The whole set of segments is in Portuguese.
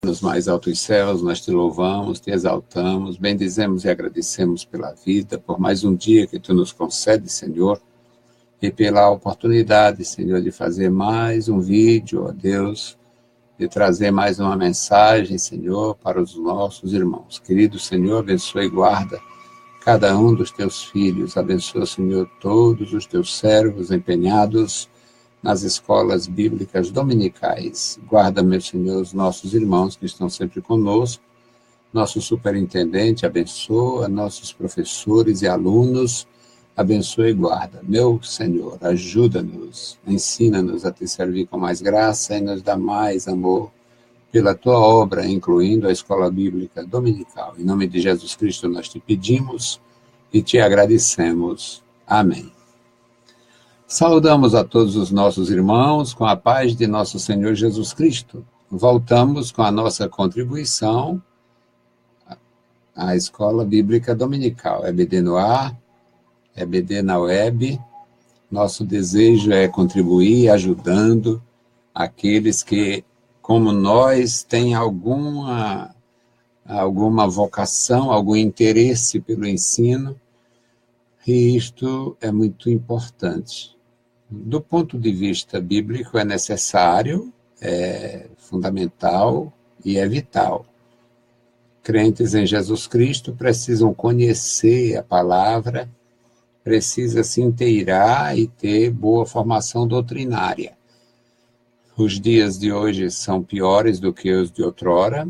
Nos mais altos céus, nós te louvamos, te exaltamos, bendizemos e agradecemos pela vida, por mais um dia que tu nos concedes, Senhor, e pela oportunidade, Senhor, de fazer mais um vídeo, ó Deus, de trazer mais uma mensagem, Senhor, para os nossos irmãos. Querido Senhor, abençoe e guarda cada um dos teus filhos, abençoa, Senhor, todos os teus servos empenhados nas escolas bíblicas dominicais. Guarda, meu Senhor, os nossos irmãos que estão sempre conosco, nosso superintendente, abençoa, nossos professores e alunos, abençoa e guarda. Meu Senhor, ajuda-nos, ensina-nos a te servir com mais graça e nos dá mais amor pela tua obra, incluindo a escola bíblica dominical. Em nome de Jesus Cristo nós te pedimos e te agradecemos. Amém. Saudamos a todos os nossos irmãos com a paz de nosso Senhor Jesus Cristo. Voltamos com a nossa contribuição à Escola Bíblica Dominical, EBD no ar, EBD na web. Nosso desejo é contribuir ajudando aqueles que, como nós, têm alguma vocação, algum interesse pelo ensino, e isto é muito importante. Do ponto de vista bíblico, é necessário, é fundamental e é vital. Crentes em Jesus Cristo precisam conhecer a palavra, precisa se inteirar e ter boa formação doutrinária. Os dias de hoje são piores do que os de outrora.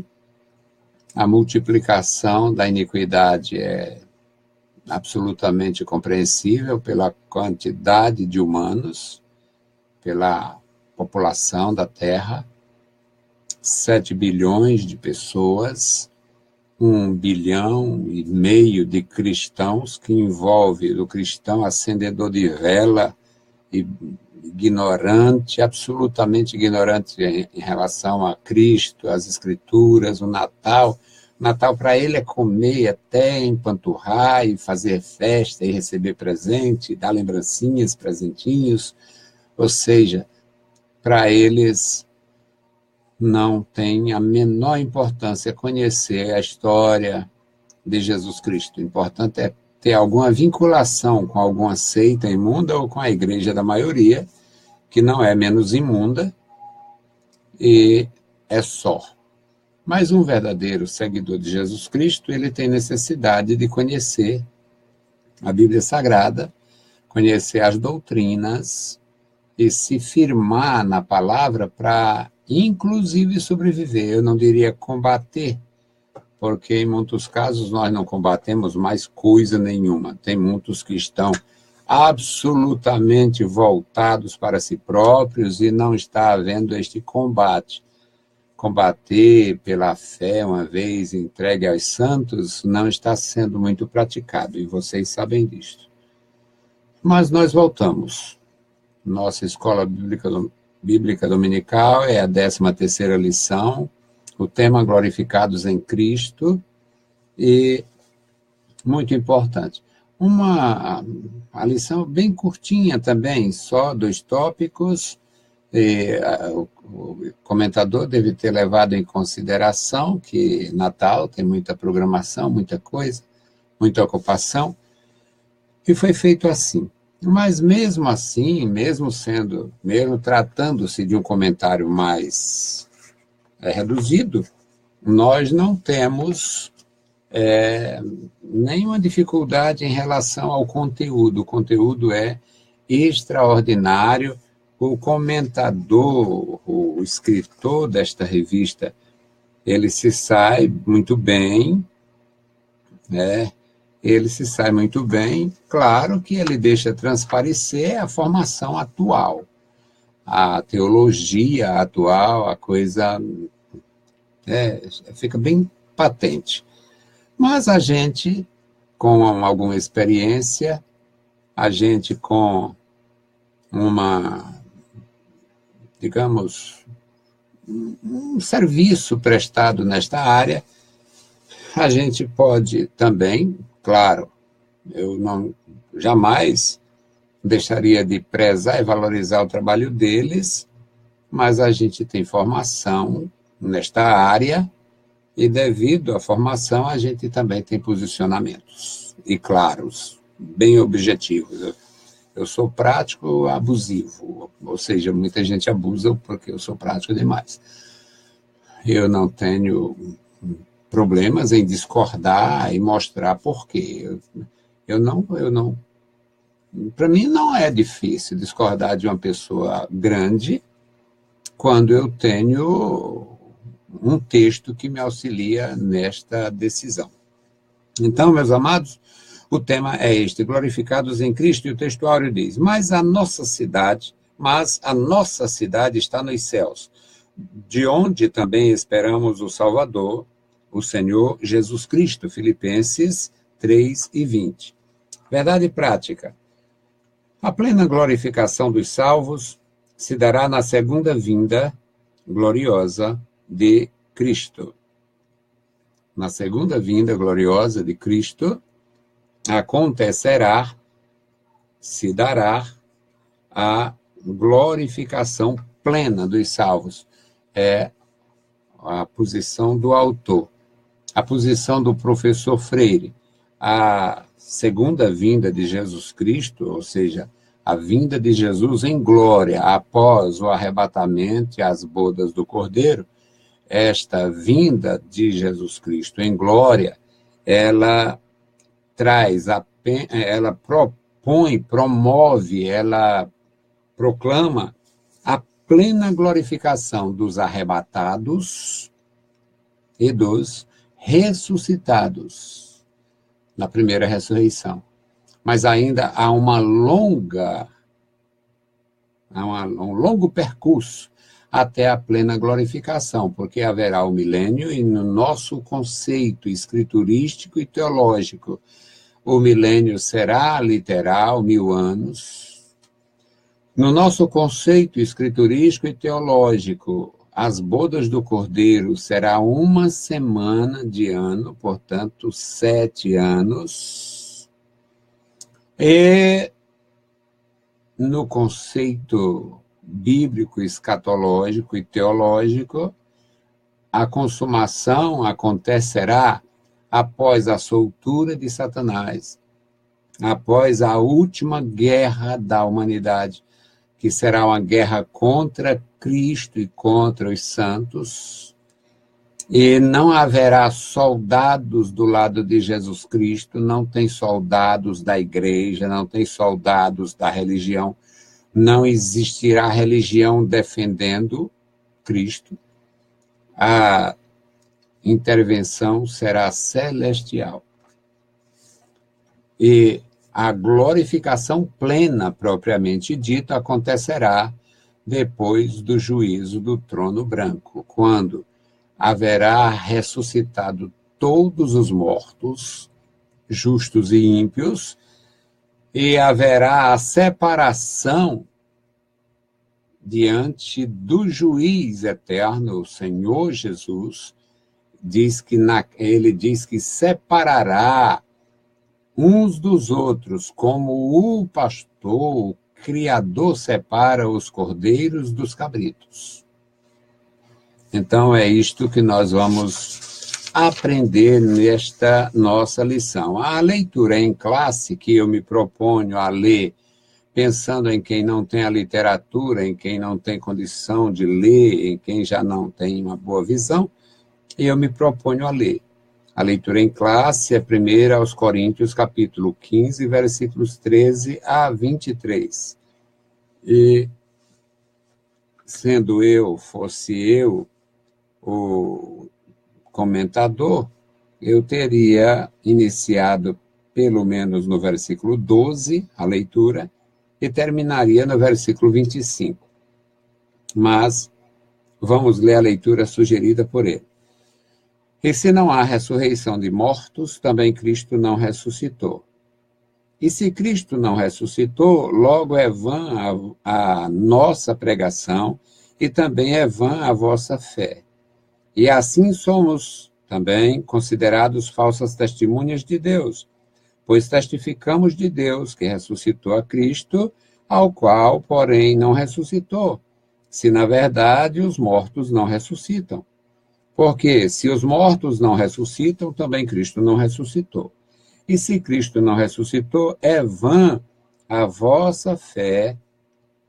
A multiplicação da iniquidade é absolutamente compreensível pela quantidade de humanos, pela população da Terra, 7 bilhões de pessoas, 1,5 bilhão de cristãos, que envolve o cristão acendedor de vela, ignorante, absolutamente ignorante em relação a Cristo, as Escrituras, o Natal. Natal para ele é comer até empanturrar e fazer festa e receber presente, dar lembrancinhas, presentinhos. Ou seja, para eles não tem a menor importância conhecer a história de Jesus Cristo. O importante é ter alguma vinculação com alguma seita imunda ou com a igreja da maioria, que não é menos imunda, e é só. Mas um verdadeiro seguidor de Jesus Cristo, ele tem necessidade de conhecer a Bíblia Sagrada, conhecer as doutrinas e se firmar na palavra para, inclusive, sobreviver. Eu não diria combater, porque em muitos casos nós não combatemos mais coisa nenhuma. Tem muitos que estão absolutamente voltados para si próprios e não está havendo este combate. Combater pela fé, uma vez entregue aos santos, não está sendo muito praticado, e vocês sabem disto. Mas nós voltamos. Nossa Escola Bíblica Dominical é a 13ª lição, o tema Glorificados em Cristo, e muito importante. A lição bem curtinha também, só 2 tópicos, o comentador deve ter levado em consideração que Natal tem muita programação, muita coisa, muita ocupação, e foi feito assim. Mas mesmo assim, mesmo tratando-se de um comentário mais reduzido, nós não temos nenhuma dificuldade em relação ao conteúdo. O conteúdo é extraordinário. O comentador, o escritor desta revista, ele se sai muito bem, né? Ele se sai muito bem, claro que ele deixa transparecer a formação atual, a teologia atual, a coisa fica bem patente. Mas a gente, com alguma experiência, a gente com um serviço prestado nesta área, a gente pode também, claro, eu jamais deixaria de prezar e valorizar o trabalho deles, mas a gente tem formação nesta área, e devido à formação, a gente também tem posicionamentos, e claros, bem objetivos. Eu sou prático abusivo, ou seja, muita gente abusa porque eu sou prático demais. Eu não tenho problemas em discordar e mostrar por quê. Eu não, para mim não é difícil discordar de uma pessoa grande quando eu tenho um texto que me auxilia nesta decisão. Então, meus amados, o tema é este: glorificados em Cristo, e o textuário diz: mas a nossa cidade está nos céus, de onde também esperamos o Salvador, o Senhor Jesus Cristo. Filipenses 3:20. Verdade prática. A plena glorificação dos salvos se dará na segunda vinda gloriosa de Cristo. Na segunda vinda gloriosa de Cristo, se dará a glorificação plena dos salvos. É a posição do autor. A posição do professor Freire. A segunda vinda de Jesus Cristo, ou seja, a vinda de Jesus em glória após o arrebatamento e as bodas do Cordeiro, esta vinda de Jesus Cristo em glória, ela ela promove, ela proclama a plena glorificação dos arrebatados e dos ressuscitados na primeira ressurreição. Mas ainda há um longo percurso até a plena glorificação, porque haverá o milênio, e no nosso conceito escriturístico e teológico, o milênio será literal, 1000 anos. No nosso conceito escriturístico e teológico, as bodas do Cordeiro será 1 semana de ano, portanto, 7 anos. E no conceito bíblico, escatológico e teológico, a consumação acontecerá após a soltura de Satanás, após a última guerra da humanidade, que será uma guerra contra Cristo e contra os santos, e não haverá soldados do lado de Jesus Cristo, não tem soldados da igreja, não tem soldados da religião, não existirá religião defendendo Cristo. A intervenção será celestial. E a glorificação plena, propriamente dita, acontecerá depois do juízo do trono branco, quando haverá ressuscitado todos os mortos, justos e ímpios, e haverá a separação diante do juiz eterno, o Senhor Jesus. Ele diz que separará uns dos outros, como o pastor, o criador, separa os cordeiros dos cabritos. Então, é isto que nós vamos aprender nesta nossa lição. A leitura em classe, que eu me proponho a ler, pensando em quem não tem a literatura, em quem não tem condição de ler, em quem já não tem uma boa visão, eu me proponho a ler. A leitura em classe é 1 aos Coríntios, capítulo 15, versículos 13 a 23. E, fosse eu o comentador, eu teria iniciado pelo menos no versículo 12, a leitura, e terminaria no versículo 25. Mas vamos ler a leitura sugerida por ele. E se não há ressurreição de mortos, também Cristo não ressuscitou. E se Cristo não ressuscitou, logo é vã a nossa pregação e também é vã a vossa fé. E assim somos também considerados falsas testemunhas de Deus, pois testificamos de Deus que ressuscitou a Cristo, ao qual, porém, não ressuscitou, se na verdade os mortos não ressuscitam. Porque se os mortos não ressuscitam, também Cristo não ressuscitou. E se Cristo não ressuscitou, é vã a vossa fé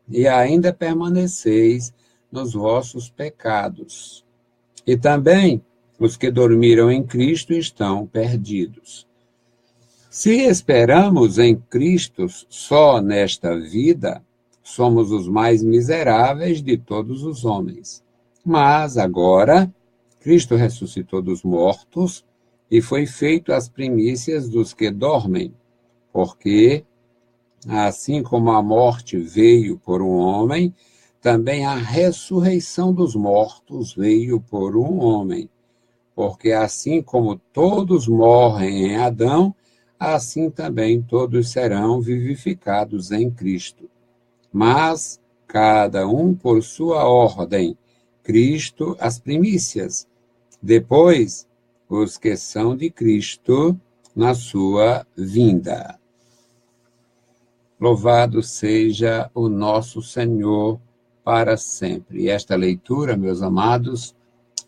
e ainda permaneceis nos vossos pecados. E também os que dormiram em Cristo estão perdidos. Se esperamos em Cristo só nesta vida, somos os mais miseráveis de todos os homens. Mas agora, Cristo ressuscitou dos mortos e foi feito as primícias dos que dormem, porque, assim como a morte veio por um homem, também a ressurreição dos mortos veio por um homem. Porque assim como todos morrem em Adão, assim também todos serão vivificados em Cristo. Mas cada um por sua ordem, Cristo as primícias, depois os que são de Cristo na sua vinda. Louvado seja o nosso Senhor para sempre. E esta leitura, meus amados,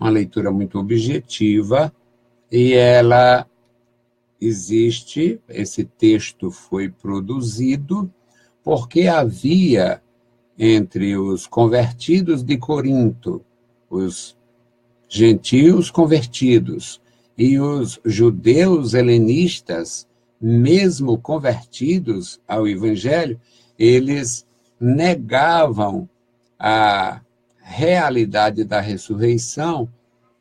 uma leitura muito objetiva, e ela existe, esse texto foi produzido porque havia entre os convertidos de Corinto, os gentios convertidos e os judeus helenistas, mesmo convertidos ao Evangelho, eles negavam a realidade da ressurreição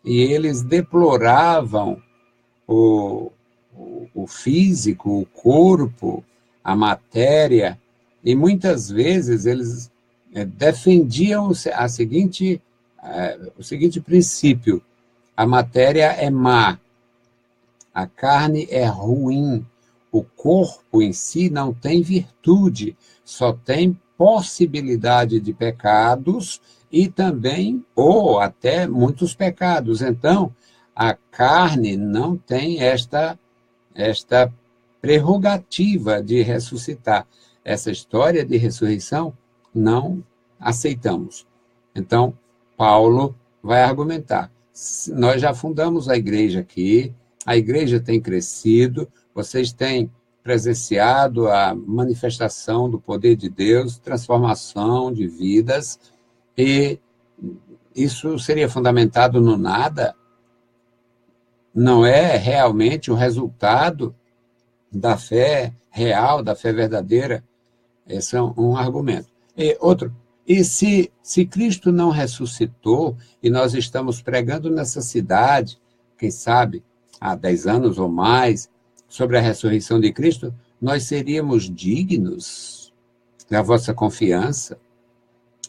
e eles deploravam o físico, o corpo, a matéria, e muitas vezes eles defendiam o seguinte princípio: a matéria é má, a carne é ruim, o corpo em si não tem virtude, só tem possibilidade de pecados e também, ou até muitos pecados. Então, a carne não tem esta prerrogativa de ressuscitar. Essa história de ressurreição não aceitamos. Então, Paulo vai argumentar. Nós já fundamos a igreja aqui, a igreja tem crescido, vocês têm presenciado a manifestação do poder de Deus, transformação de vidas, e isso seria fundamentado no nada? Não é realmente o resultado da fé real, da fé verdadeira? Esse é um argumento. E outro, e se Cristo não ressuscitou e nós estamos pregando nessa cidade, quem sabe, há 10 anos ou mais, sobre a ressurreição de Cristo, nós seríamos dignos da vossa confiança?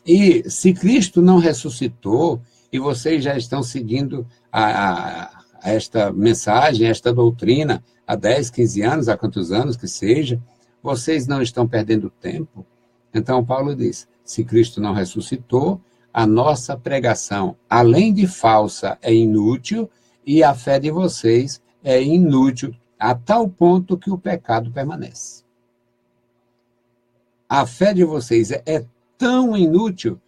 E se Cristo não ressuscitou e vocês já estão seguindo esta mensagem, esta doutrina, há 10, 15 anos, há quantos anos que seja, vocês não estão perdendo tempo? Então, Paulo diz, se Cristo não ressuscitou, a nossa pregação, além de falsa, é inútil, e a fé de vocês é inútil, a tal ponto que o pecado permanece. A fé de vocês é tão inútil,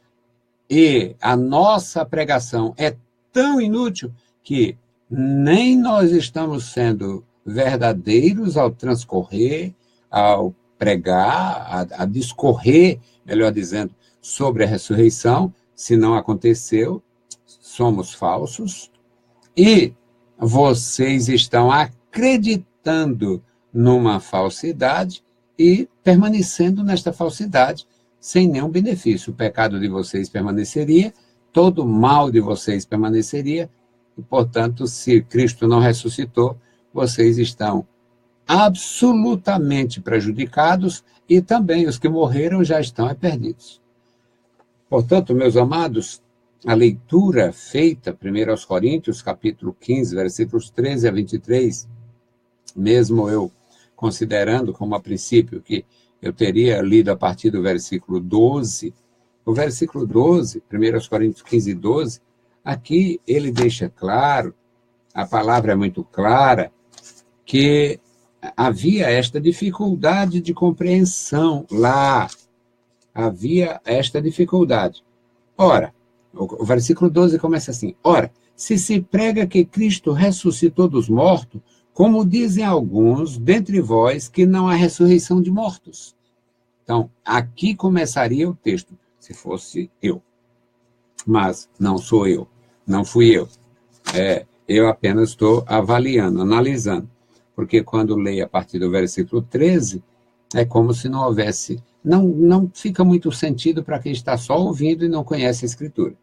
e a nossa pregação é tão inútil, que nem nós estamos sendo verdadeiros ao transcorrer, ao pregar, a discorrer, melhor dizendo, sobre a ressurreição. Se não aconteceu, somos falsos, e vocês estão acreditando numa falsidade e permanecendo nesta falsidade sem nenhum benefício. O pecado de vocês permaneceria, todo o mal de vocês permaneceria, e, portanto, se Cristo não ressuscitou, vocês estão absolutamente prejudicados, e também os que morreram já estão perdidos. Portanto, meus amados, a leitura feita, 1 aos Coríntios, capítulo 15, versículos 13 a 23, mesmo eu considerando como a princípio que eu teria lido a partir do versículo 12, o versículo 12, 1 aos Coríntios 15, 12, aqui ele deixa claro, a palavra é muito clara, que havia esta dificuldade de compreensão lá, havia esta dificuldade. Ora, o versículo 12 começa assim, ora, se prega que Cristo ressuscitou dos mortos, como dizem alguns dentre vós que não há ressurreição de mortos. Então, aqui começaria o texto, se fosse eu. Mas não sou eu, não fui eu. Eu apenas estou avaliando, analisando. Porque quando leio a partir do versículo 13, é como se não houvesse... Não fica muito sentido para quem está só ouvindo e não conhece a Escritura.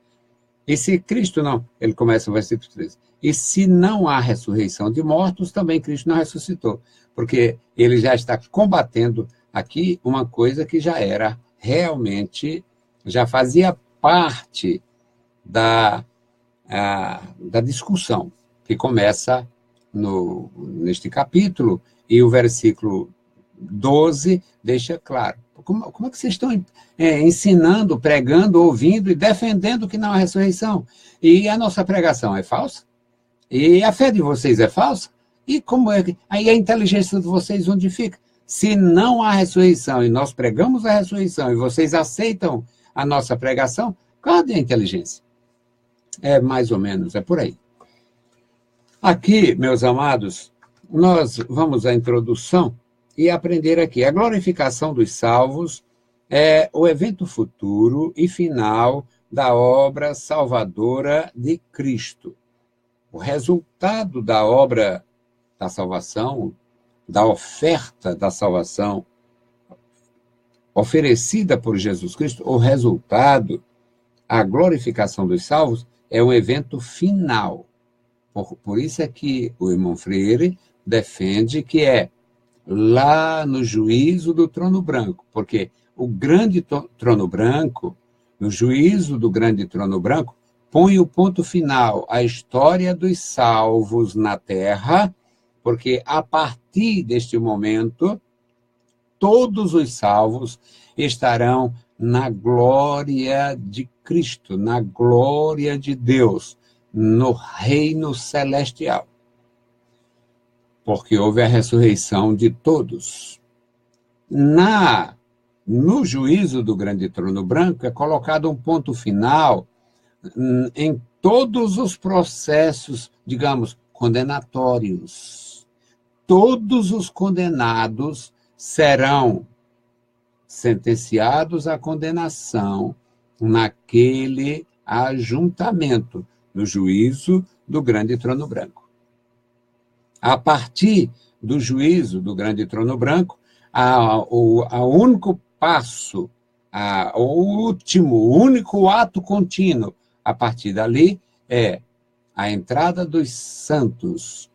E se Cristo não... Ele começa o versículo 13. E se não há ressurreição de mortos, também Cristo não ressuscitou. Porque ele já está combatendo aqui uma coisa que já era realmente... Já fazia parte da discussão, que começa neste capítulo, e o versículo 12 deixa claro. Como é que vocês estão ensinando, pregando, ouvindo e defendendo que não há ressurreição? E a nossa pregação é falsa? E a fé de vocês é falsa? E como é que... Aí a inteligência de vocês onde fica? Se não há ressurreição e nós pregamos a ressurreição e vocês aceitam a nossa pregação, cadê a inteligência? É mais ou menos, é por aí. Aqui, meus amados, nós vamos à introdução e aprender aqui. A glorificação dos salvos é o evento futuro e final da obra salvadora de Cristo. O resultado da obra da salvação, da oferta da salvação oferecida por Jesus Cristo, o resultado, a glorificação dos salvos, é um evento final. Por isso é que o irmão Freire defende que é lá no juízo do trono branco, porque o grande trono branco, no juízo do grande trono branco, põe o ponto final à história dos salvos na terra, porque a partir deste momento, todos os salvos estarão na glória de Cristo, na glória de Deus, no reino celestial. Porque houve a ressurreição de todos. No juízo do grande trono branco é colocado um ponto final em todos os processos, digamos, condenatórios. Todos os condenados serão sentenciados à condenação naquele ajuntamento, no juízo do grande trono branco. A partir do juízo do grande trono branco, o único passo, o único ato contínuo a partir dali é a entrada dos santos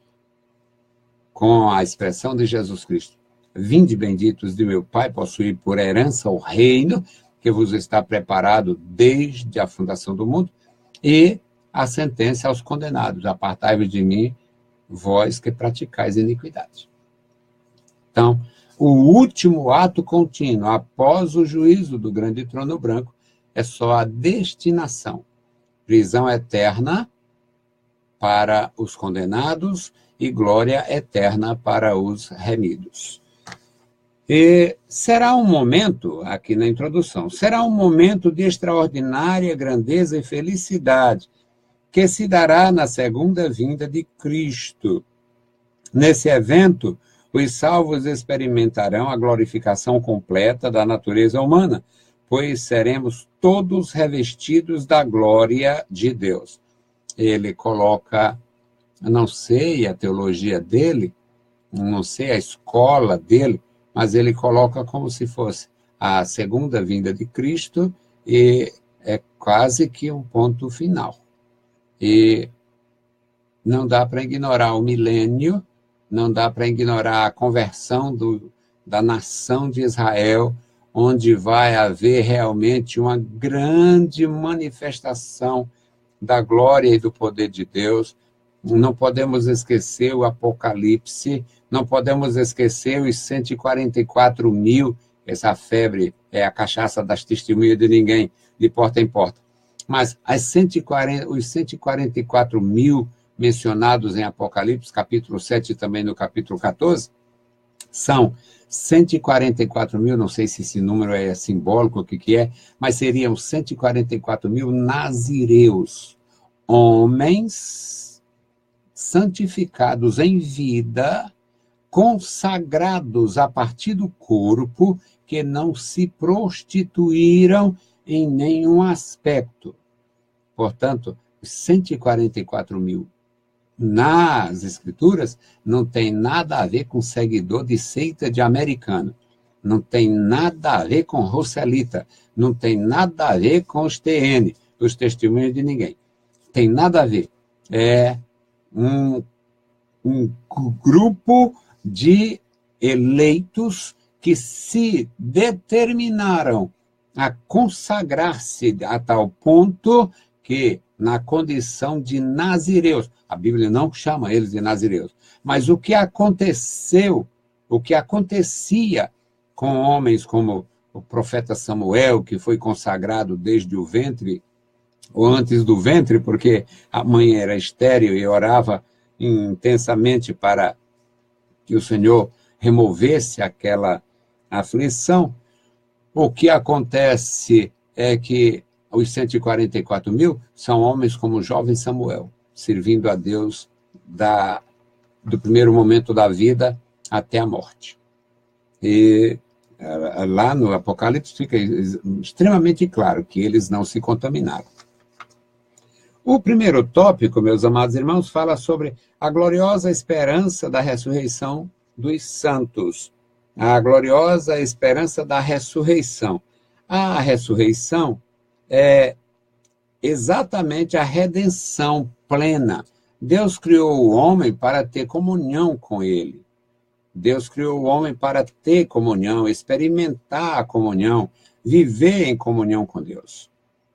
com a expressão de Jesus Cristo. Vinde benditos de meu Pai, possuir por herança o reino que vos está preparado desde a fundação do mundo, e a sentença aos condenados. Apartai-vos de mim, vós que praticais iniquidade. Então, o último ato contínuo, após o juízo do grande trono branco, é só a destinação. Prisão eterna para os condenados e glória eterna para os remidos. E será um momento, aqui na introdução, será um momento de extraordinária grandeza e felicidade, que se dará na segunda vinda de Cristo. Nesse evento, os salvos experimentarão a glorificação completa da natureza humana, pois seremos todos revestidos da glória de Deus. Ele coloca, não sei a teologia dele, não sei a escola dele, mas ele coloca como se fosse a segunda vinda de Cristo e é quase que um ponto final. E não dá para ignorar o milênio, não dá para ignorar a conversão da nação de Israel, onde vai haver realmente uma grande manifestação da glória e do poder de Deus. Não podemos esquecer o Apocalipse, não podemos esquecer os 144 mil, essa febre é a cachaça das testemunhas de ninguém, de porta em porta. Mas os 144 mil mencionados em Apocalipse, capítulo 7 e também no capítulo 14, são 144 mil, não sei se esse número é simbólico, o que é, mas seriam 144 mil nazireus, homens santificados em vida, consagrados a partir do corpo, que não se prostituíram em nenhum aspecto. Portanto, os 144 mil nas Escrituras não tem nada a ver com seguidor de seita de americano, não tem nada a ver com Roselita, não tem nada a ver com os TN, os testemunhos de ninguém. Tem nada a ver. É um grupo de eleitos que se determinaram a consagrar-se a tal ponto que, na condição de nazireus, a Bíblia não chama eles de nazireus, mas o que aconteceu, o que acontecia com homens como o profeta Samuel, que foi consagrado desde o ventre, ou antes do ventre, porque a mãe era estéril e orava intensamente para que o Senhor removesse aquela aflição. O que acontece é que os 144 mil são homens como o jovem Samuel, servindo a Deus do primeiro momento da vida até a morte. E lá no Apocalipse fica extremamente claro que eles não se contaminaram. O primeiro tópico, meus amados irmãos, fala sobre a gloriosa esperança da ressurreição dos santos. A gloriosa esperança da ressurreição. A ressurreição é exatamente a redenção plena. Deus criou o homem para ter comunhão com ele. Deus criou o homem para ter comunhão, experimentar a comunhão, viver em comunhão com Deus.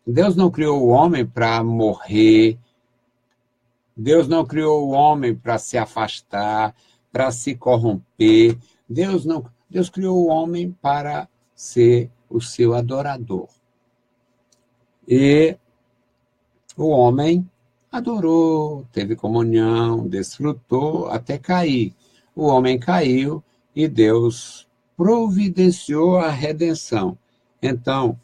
Deus não criou o homem para morrer. Deus não criou o homem para se afastar, para se corromper. Deus criou o homem para ser o seu adorador. E o homem adorou, teve comunhão, desfrutou até cair. O homem caiu e Deus providenciou a redenção. Então,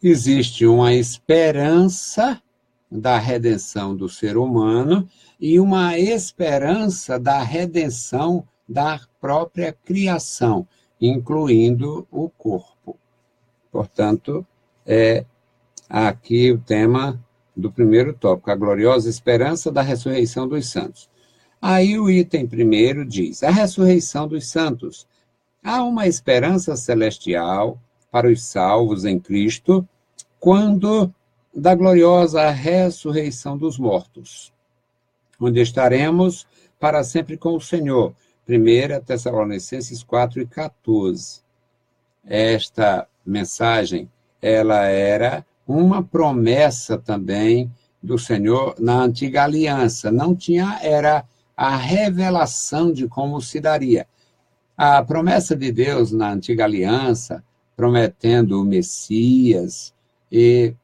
existe uma esperança da redenção do ser humano e uma esperança da redenção da própria criação, incluindo o corpo. Portanto, é aqui o tema do primeiro tópico, a gloriosa esperança da ressurreição dos santos. Aí o item primeiro diz, a ressurreição dos santos. Há uma esperança celestial para os salvos em Cristo, quando da gloriosa ressurreição dos mortos, onde estaremos para sempre com o Senhor. 1 Tessalonicenses 4:14. Esta mensagem, ela era uma promessa também do Senhor na antiga aliança. Não tinha, era a revelação de como se daria. A promessa de Deus na antiga aliança, prometendo o Messias, e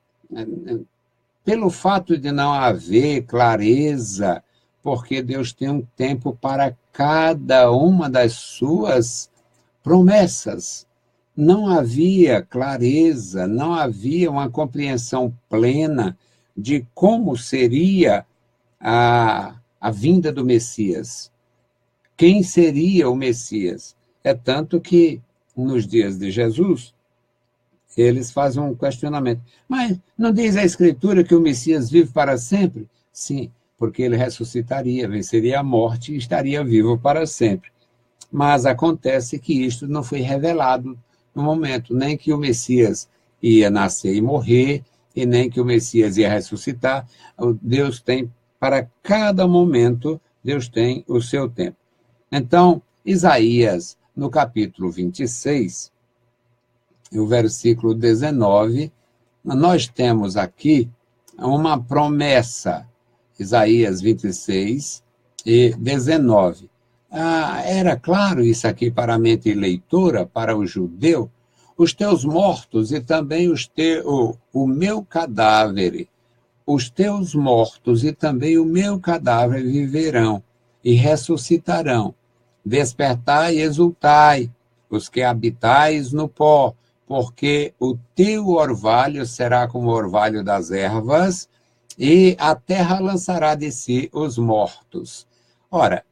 pelo fato de não haver clareza, porque Deus tem um tempo para cada uma das suas promessas. Não havia clareza, não havia uma compreensão plena de como seria a vinda do Messias. Quem seria o Messias? É tanto que, nos dias de Jesus, eles fazem um questionamento. Mas não diz a Escritura que o Messias vive para sempre? Sim, porque ele ressuscitaria, venceria a morte e estaria vivo para sempre. Mas acontece que isto não foi revelado no momento, nem que o Messias ia nascer e morrer, e nem que o Messias ia ressuscitar. Deus tem, para cada momento, Deus tem o seu tempo. Então, Isaías, no capítulo 26, o versículo 19, nós temos aqui uma promessa, Isaías 26 e 19. Era claro isso aqui para a mente leitora, para o judeu, os teus mortos e também o meu cadáver, os teus mortos e também o meu cadáver viverão e ressuscitarão. Despertai e exultai, os que habitais no pó, porque o teu orvalho será como o orvalho das ervas, e a terra lançará de si os mortos. Ora,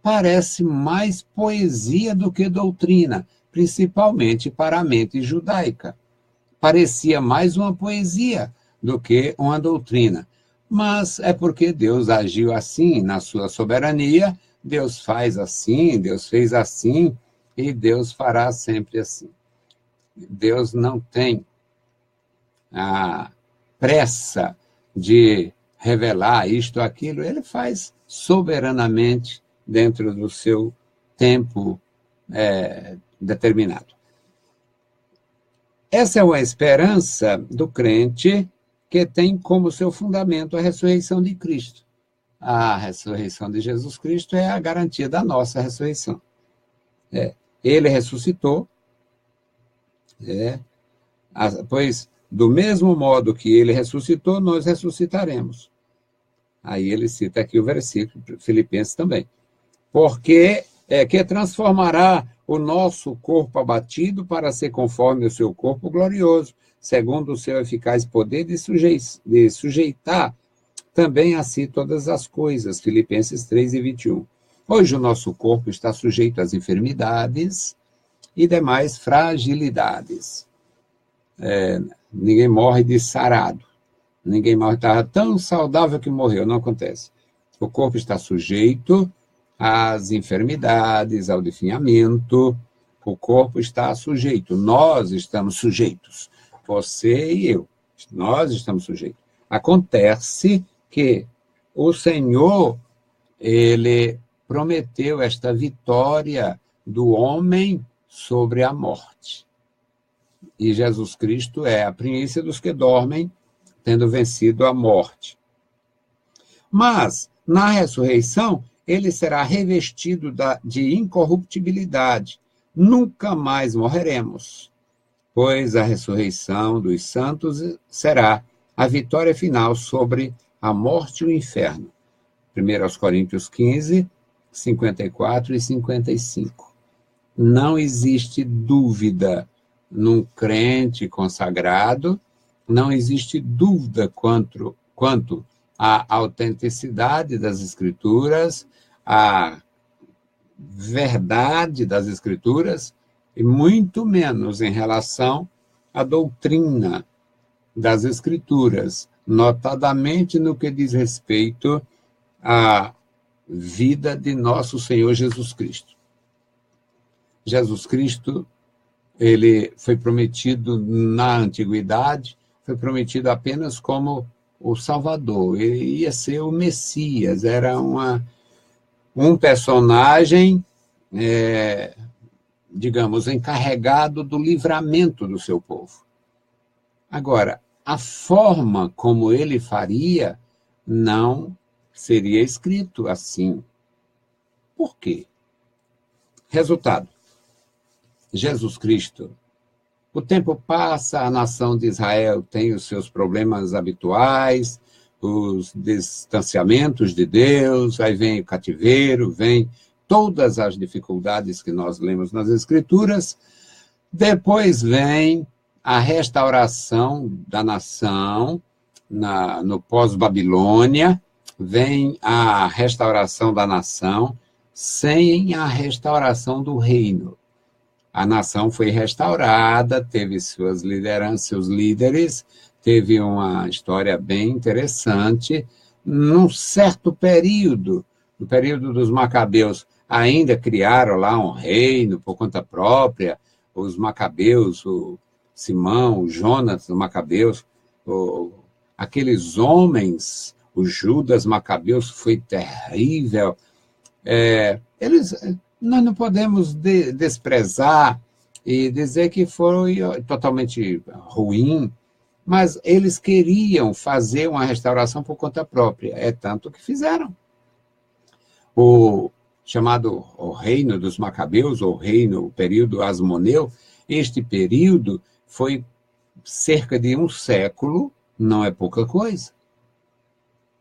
parece mais poesia do que doutrina, principalmente para a mente judaica. Parecia mais uma poesia do que uma doutrina. Mas é porque Deus agiu assim na sua soberania, Deus faz assim, Deus fez assim e Deus fará sempre assim. Deus não tem a pressa de revelar isto ou aquilo, ele faz soberanamente dentro do seu tempo determinado. Essa é uma esperança do crente que tem como seu fundamento a ressurreição de Cristo. A ressurreição de Jesus Cristo é a garantia da nossa ressurreição. Ele ressuscitou, pois do mesmo modo que ele ressuscitou, nós ressuscitaremos. Aí ele cita aqui o versículo, Filipenses também. Porque que transformará o nosso corpo abatido para ser conforme o seu corpo glorioso, segundo o seu eficaz poder de sujeitar também a si todas as coisas. Filipenses 3:21. Hoje o nosso corpo está sujeito às enfermidades e demais fragilidades. Ninguém morre de sarado. Ninguém morre, estava tão saudável que morreu, não acontece. O corpo está sujeito às enfermidades, ao definhamento, o corpo está sujeito, nós estamos sujeitos, você e eu, nós estamos sujeitos. Acontece que o Senhor, ele prometeu esta vitória do homem sobre a morte. E Jesus Cristo é a primícia dos que dormem, tendo vencido a morte. Mas, na ressurreição, ele será revestido de incorruptibilidade. Nunca mais morreremos, pois a ressurreição dos santos será a vitória final sobre a morte e o inferno. 1 Coríntios 15, 54 e 55. Não existe dúvida num crente consagrado, não existe dúvida quanto à autenticidade das Escrituras, à verdade das Escrituras, e muito menos em relação à doutrina das Escrituras, notadamente no que diz respeito à vida de nosso Senhor Jesus Cristo. Jesus Cristo, ele foi prometido na antiguidade, foi prometido apenas como o Salvador, ele ia ser o Messias, era um personagem, digamos, encarregado do livramento do seu povo. Agora, a forma como ele faria não seria escrito assim. Por quê? Resultado: Jesus Cristo. O tempo passa, a nação de Israel tem os seus problemas habituais, os distanciamentos de Deus, aí vem o cativeiro, vem todas as dificuldades que nós lemos nas Escrituras. Depois vem a restauração da nação no pós-Babilônia, vem a restauração da nação sem a restauração do reino. A nação foi restaurada, teve suas lideranças, seus líderes, teve uma história bem interessante. Num certo período, no período dos Macabeus, ainda criaram lá um reino por conta própria, os Macabeus, o Simão, o Jonas, os Macabeus, aqueles homens, o Judas Macabeus, foi terrível. Nós não podemos desprezar e dizer que foi totalmente ruim, mas eles queriam fazer uma restauração por conta própria, é tanto que fizeram. O chamado o Reino dos Macabeus, ou o período Asmoneu, este período foi cerca de 1 século, não é pouca coisa.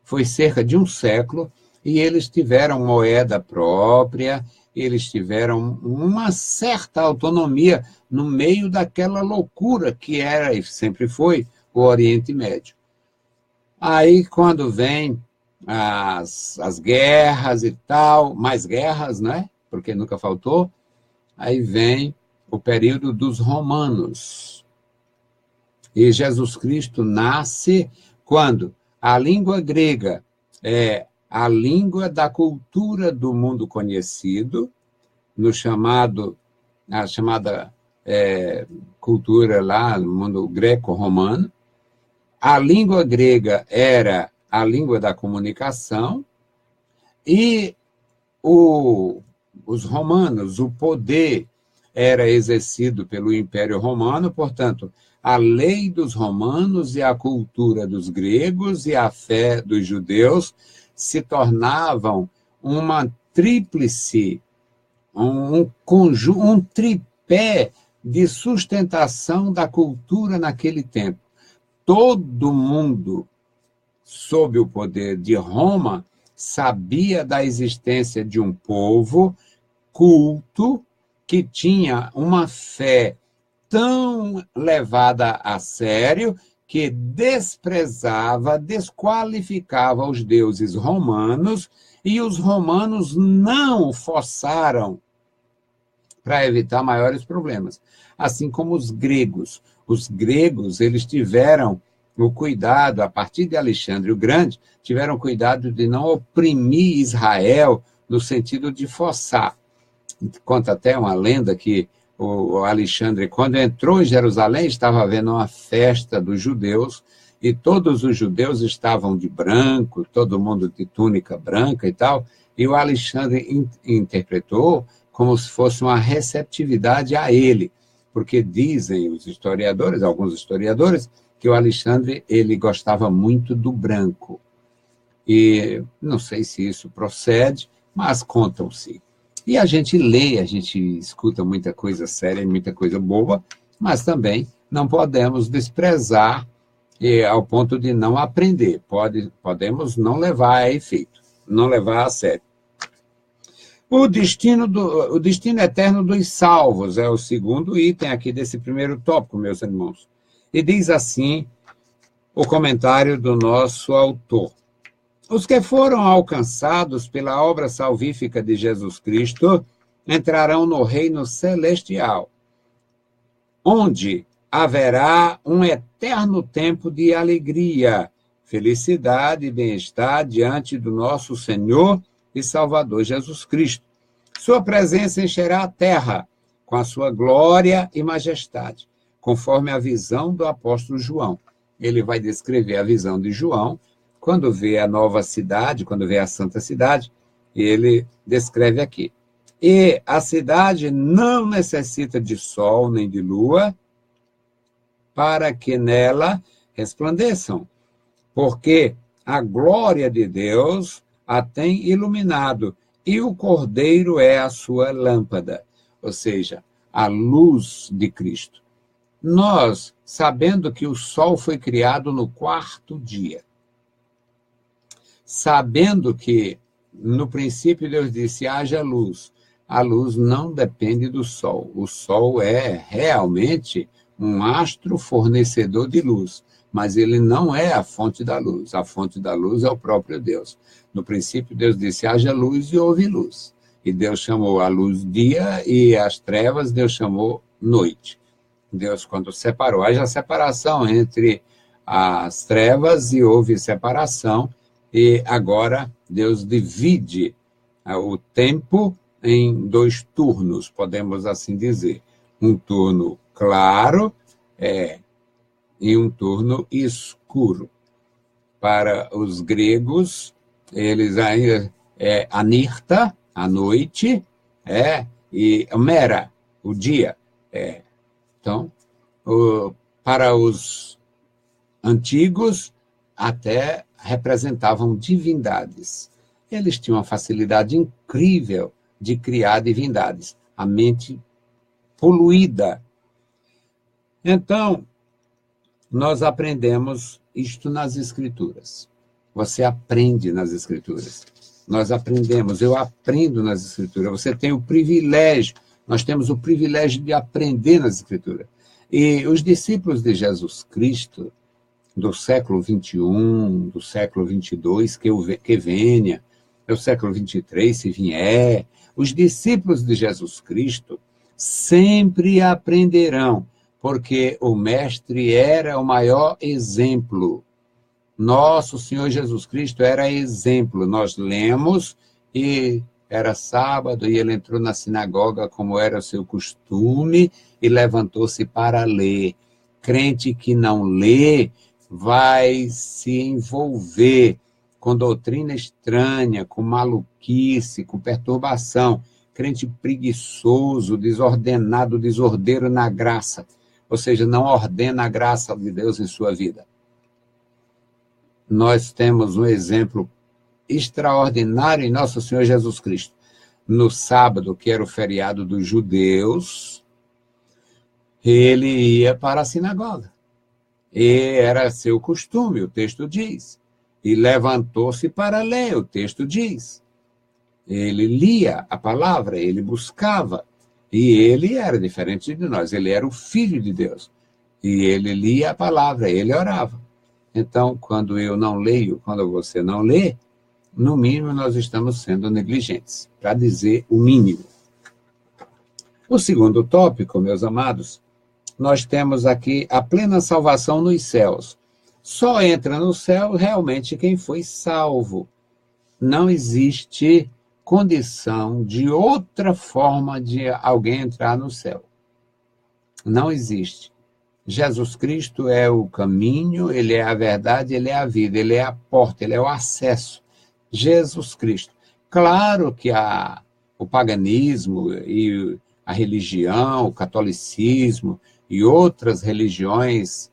Foi cerca de 1 século, e eles tiveram moeda própria, eles tiveram uma certa autonomia no meio daquela loucura que era e sempre foi o Oriente Médio. Aí, quando vem as guerras e tal, mais guerras, né? Porque nunca faltou, aí vem o período dos romanos. E Jesus Cristo nasce quando a língua grega é a língua da cultura do mundo conhecido, no chamado, a chamada cultura lá, no mundo greco-romano. A língua grega era a língua da comunicação e os romanos, o poder era exercido pelo Império Romano, portanto, a lei dos romanos e a cultura dos gregos e a fé dos judeus se tornavam uma tríplice, um tripé de sustentação da cultura naquele tempo. Todo mundo, sob o poder de Roma, sabia da existência de um povo culto que tinha uma fé tão levada a sério que desprezava, desqualificava os deuses romanos, e os romanos não forçaram para evitar maiores problemas. Assim como os gregos. Os gregos, eles tiveram o cuidado, a partir de Alexandre o Grande, tiveram cuidado de não oprimir Israel no sentido de forçar. Conta até uma lenda que o Alexandre, quando entrou em Jerusalém, estava havendo uma festa dos judeus, e todos os judeus estavam de branco, todo mundo de túnica branca e tal, e o Alexandre interpretou como se fosse uma receptividade a ele, porque dizem os historiadores, alguns historiadores, que o Alexandre ele gostava muito do branco. E não sei se isso procede, mas contam-se. E a gente lê, a gente escuta muita coisa séria, muita coisa boa, mas também não podemos desprezar ao ponto de não aprender. Podemos não levar a efeito, não levar a sério. O destino eterno dos salvos é o segundo item aqui desse primeiro tópico, meus irmãos. E diz assim o comentário do nosso autor. Os que foram alcançados pela obra salvífica de Jesus Cristo entrarão no reino celestial, onde haverá um eterno tempo de alegria, felicidade e bem-estar diante do nosso Senhor e Salvador Jesus Cristo. Sua presença encherá a terra com a sua glória e majestade, conforme a visão do apóstolo João. Ele vai descrever a visão de João, quando vê a nova cidade, quando vê a santa cidade, ele descreve aqui. E a cidade não necessita de sol nem de lua, para que nela resplandeçam, porque a glória de Deus a tem iluminado, e o Cordeiro é a sua lâmpada, ou seja, a luz de Cristo. Nós, sabendo que o sol foi criado no quarto dia, sabendo que, no princípio, Deus disse, haja luz. A luz não depende do sol. O sol é realmente um astro fornecedor de luz, mas ele não é a fonte da luz. A fonte da luz é o próprio Deus. No princípio, Deus disse, haja luz e houve luz. E Deus chamou a luz dia e as trevas Deus chamou noite. Deus, quando separou, haja separação entre as trevas e houve separação. E agora Deus divide o tempo em 2 turnos, podemos assim dizer. Um turno claro e um turno escuro. Para os gregos, eles ainda anirta, a noite, e mera, o dia. Então, para os antigos, até representavam divindades. Eles tinham uma facilidade incrível de criar divindades. A mente poluída. Então, nós aprendemos isto nas Escrituras. Você aprende nas Escrituras. Nós aprendemos, eu aprendo nas Escrituras. Você tem o privilégio, nós temos o privilégio de aprender nas Escrituras. E os discípulos de Jesus Cristo, do século XXI, do século XXII, que venha, do século XXIII, se vier. Os discípulos de Jesus Cristo sempre aprenderão, porque o Mestre era o maior exemplo. Nosso Senhor Jesus Cristo era exemplo. Nós lemos e era sábado e ele entrou na sinagoga como era o seu costume e levantou-se para ler. Crente que não lê vai se envolver com doutrina estranha, com maluquice, com perturbação. Crente preguiçoso, desordenado, desordeiro na graça. Ou seja, não ordena a graça de Deus em sua vida. Nós temos um exemplo extraordinário em nosso Senhor Jesus Cristo. No sábado, que era o feriado dos judeus, ele ia para a sinagoga. E era seu costume, o texto diz. E levantou-se para ler, o texto diz. Ele lia a palavra, ele buscava. E ele era diferente de nós, ele era o Filho de Deus. E ele lia a palavra, ele orava. Então, quando eu não leio, quando você não lê, no mínimo nós estamos sendo negligentes, para dizer o mínimo. O segundo tópico, meus amados, nós temos aqui a plena salvação nos céus. Só entra no céu realmente quem foi salvo. Não existe condição de outra forma de alguém entrar no céu. Não existe. Jesus Cristo é o caminho, ele é a verdade, ele é a vida, ele é a porta, ele é o acesso. Jesus Cristo. Claro que o paganismo e a religião, o catolicismo e outras religiões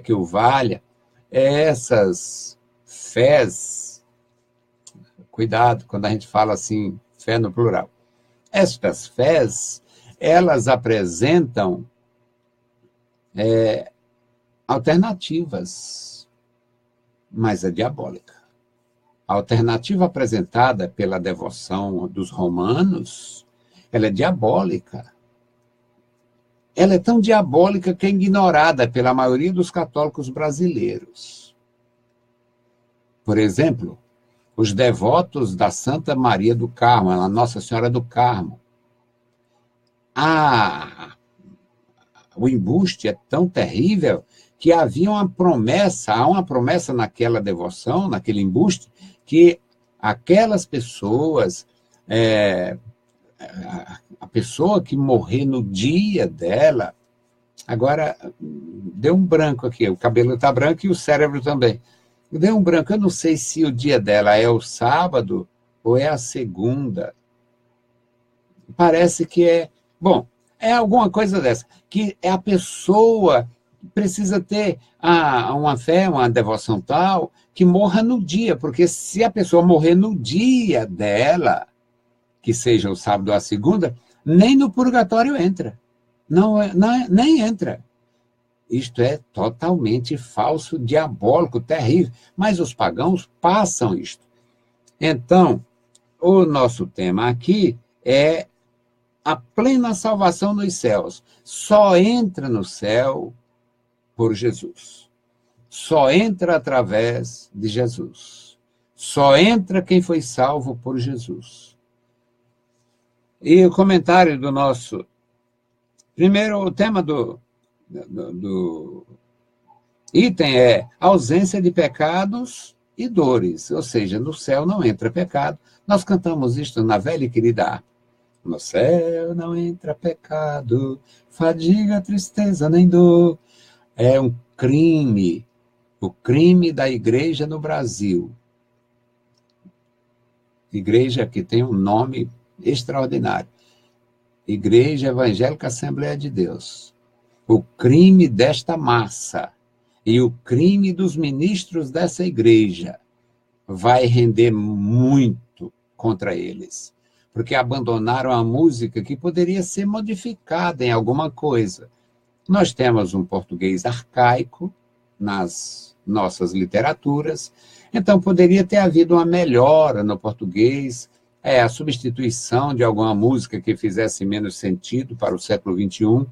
que o valha, essas fés, cuidado quando a gente fala assim, fé no plural, estas fés, elas apresentam alternativas, mas é diabólica. A alternativa apresentada pela devoção dos romanos, ela é diabólica. Ela é tão diabólica que é ignorada pela maioria dos católicos brasileiros. Por exemplo, os devotos da Santa Maria do Carmo, a Nossa Senhora do Carmo. O embuste é tão terrível que há uma promessa naquela devoção, naquele embuste, que aquelas pessoas, a pessoa que morrer no dia dela, agora deu um branco aqui, o cabelo está branco e o cérebro também. Deu um branco, eu não sei se o dia dela é o sábado ou é a segunda. Parece que é... Bom, é alguma coisa dessa, que a pessoa precisa ter uma fé, uma devoção tal, que morra no dia, porque se a pessoa morrer no dia dela, que seja o sábado ou a segunda, nem no purgatório entra. Nem entra. Isto é totalmente falso, diabólico, terrível. Mas os pagãos passam isto. Então, o nosso tema aqui é a plena salvação nos céus. Só entra no céu por Jesus. Só entra através de Jesus. Só entra quem foi salvo por Jesus. E o comentário do nosso... Primeiro, o tema do item é ausência de pecados e dores. Ou seja, no céu não entra pecado. Nós cantamos isto na velha e querida harpa. No céu não entra pecado, fadiga, tristeza nem dor. É um crime, o crime da igreja no Brasil. Igreja que tem um nome extraordinário. Igreja Evangélica Assembleia de Deus. O crime desta massa e o crime dos ministros dessa igreja vai render muito contra eles, porque abandonaram a música que poderia ser modificada em alguma coisa. Nós temos um português arcaico nas nossas literaturas, então poderia ter havido uma melhora no português, a substituição de alguma música que fizesse menos sentido para o século XXI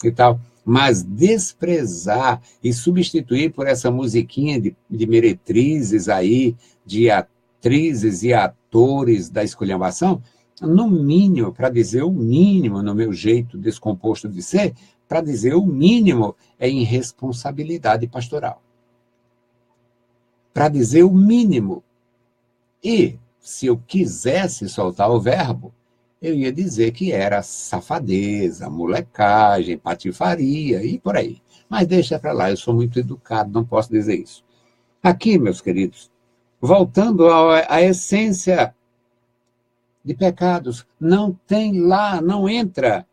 e tal. Mas desprezar e substituir por essa musiquinha de meretrizes aí, de atrizes e atores da esculhambação, no mínimo, para dizer o mínimo, no meu jeito descomposto de ser, para dizer o mínimo, é irresponsabilidade pastoral. Para dizer o mínimo. E, se eu quisesse soltar o verbo, eu ia dizer que era safadeza, molecagem, patifaria e por aí. Mas deixa para lá, eu sou muito educado, não posso dizer isso. Aqui, meus queridos, voltando à essência de pecados, não tem lá, não entra,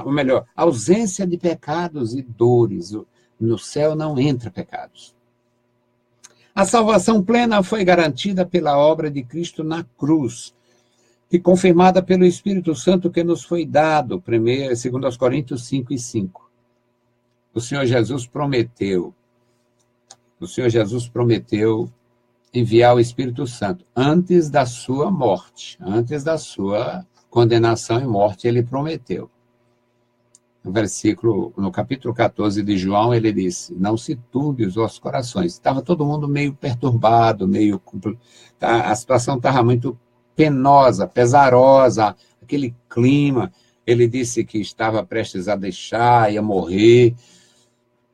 ou melhor, a ausência de pecados e dores. No céu não entra pecados. A salvação plena foi garantida pela obra de Cristo na cruz, e confirmada pelo Espírito Santo que nos foi dado, 2 Coríntios 5:5. O Senhor Jesus prometeu enviar o Espírito Santo antes da sua morte, antes da sua condenação e morte, ele prometeu. No capítulo 14 de João, ele disse, não se turbe os vossos corações. Estava todo mundo meio perturbado, a situação estava muito penosa, pesarosa, aquele clima. Ele disse que estava prestes a deixar, ia morrer.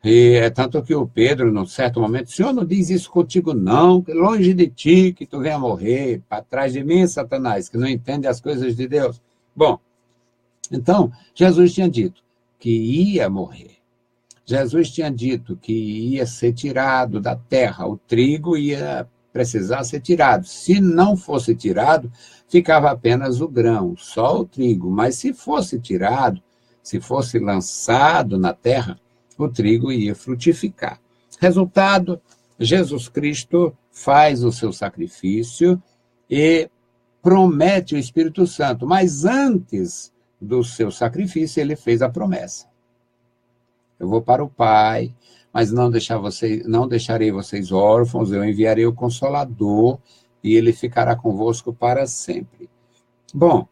E é tanto que o Pedro, num certo momento, o Senhor não diz isso contigo não, que longe de ti que tu venha morrer, para trás de mim, Satanás, que não entende as coisas de Deus. Bom, então, Jesus tinha dito que ia morrer. Jesus tinha dito que ia ser tirado da terra, o trigo ia precisar ser tirado. Se não fosse tirado, ficava apenas o grão, só o trigo. Mas se fosse tirado, se fosse lançado na terra, o trigo ia frutificar. Resultado, Jesus Cristo faz o seu sacrifício e promete o Espírito Santo. Mas antes do seu sacrifício, ele fez a promessa. Eu vou para o Pai, mas não deixarei vocês órfãos, eu enviarei o Consolador e ele ficará convosco para sempre. Bom,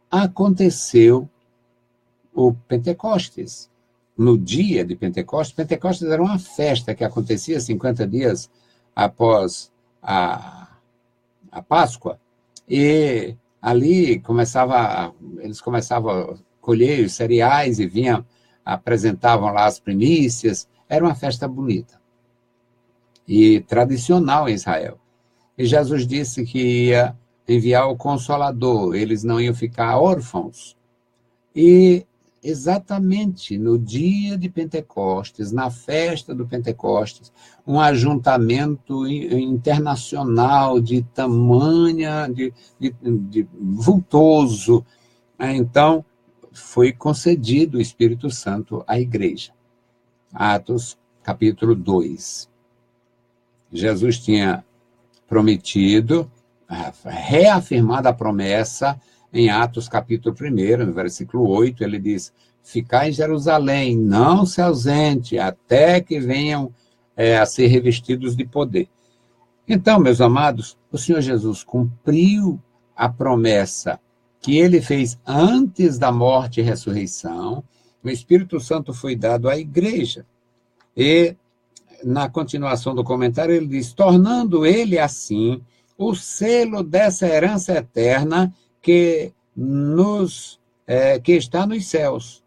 aconteceu o Pentecostes. No dia de Pentecostes, Pentecostes era uma festa que acontecia 50 dias após a Páscoa, e ali eles começavam a colher os cereais e apresentavam lá as primícias. Era uma festa bonita e tradicional em Israel. E Jesus disse que ia enviar o Consolador, eles não iam ficar órfãos. E exatamente no dia de Pentecostes, na festa do Pentecostes, um ajuntamento internacional de tamanha, de vultoso. Então, foi concedido o Espírito Santo à igreja. Atos, capítulo 2. Jesus tinha prometido, reafirmado a promessa em Atos, capítulo 1, no versículo 8, ele diz, ficai em Jerusalém, não se ausente, até que venham a ser revestidos de poder. Então, meus amados, o Senhor Jesus cumpriu a promessa que ele fez antes da morte e ressurreição. O Espírito Santo foi dado à igreja. E, na continuação do comentário, ele diz, tornando ele assim o selo dessa herança eterna que está nos céus.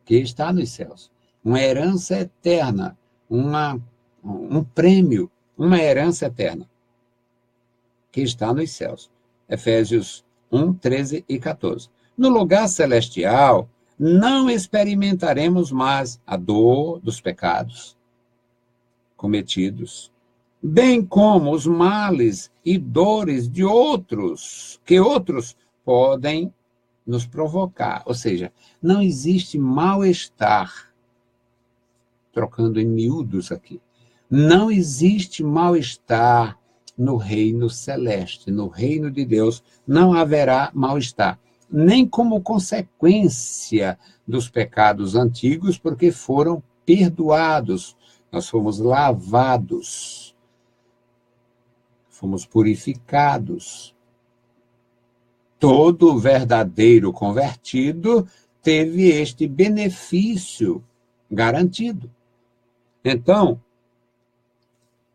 Que está nos céus. Uma herança eterna, um prêmio, uma herança eterna. Que está nos céus. Efésios 1, 13 e 14. No lugar celestial, não experimentaremos mais a dor dos pecados cometidos, bem como os males e dores de outros, que outros podem nos provocar. Ou seja, não existe mal-estar, trocando em miúdos aqui, não existe mal-estar no reino celeste, no reino de Deus, não haverá mal-estar, nem como consequência dos pecados antigos, porque foram perdoados, nós fomos lavados, fomos purificados. Todo verdadeiro convertido teve este benefício garantido. Então,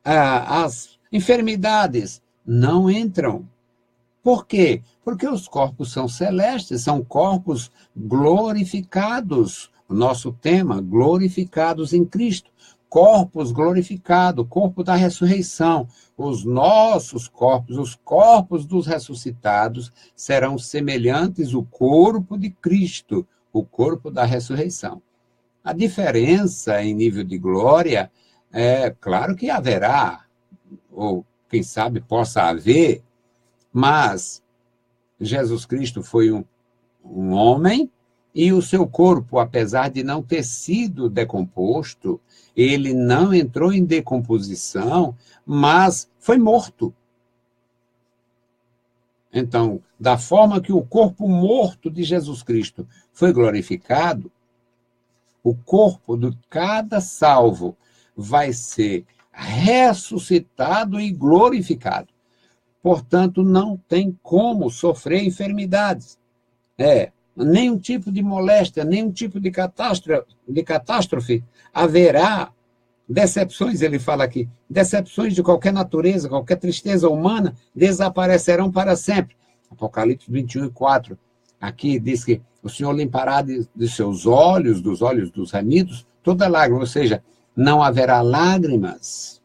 as enfermidades não entram. Por quê? Porque os corpos são celestes, são corpos glorificados. O nosso tema, glorificados em Cristo. Corpos glorificados, corpo da ressurreição. Os nossos corpos, os corpos dos ressuscitados, serão semelhantes ao corpo de Cristo, o corpo da ressurreição. A diferença em nível de glória, claro que haverá, ou quem sabe possa haver, mas Jesus Cristo foi um homem e o seu corpo, apesar de não ter sido decomposto, ele não entrou em decomposição, mas foi morto. Então, da forma que o corpo morto de Jesus Cristo foi glorificado, o corpo de cada salvo vai ser ressuscitado e glorificado. Portanto, não tem como sofrer enfermidades. Nenhum tipo de moléstia, nenhum tipo de catástrofe haverá. Decepções, ele fala aqui, decepções de qualquer natureza, qualquer tristeza humana, desaparecerão para sempre. Apocalipse 21:4. Aqui diz que o Senhor limpará de seus olhos, dos olhos dos remidos, toda lágrima, ou seja, não haverá lágrimas.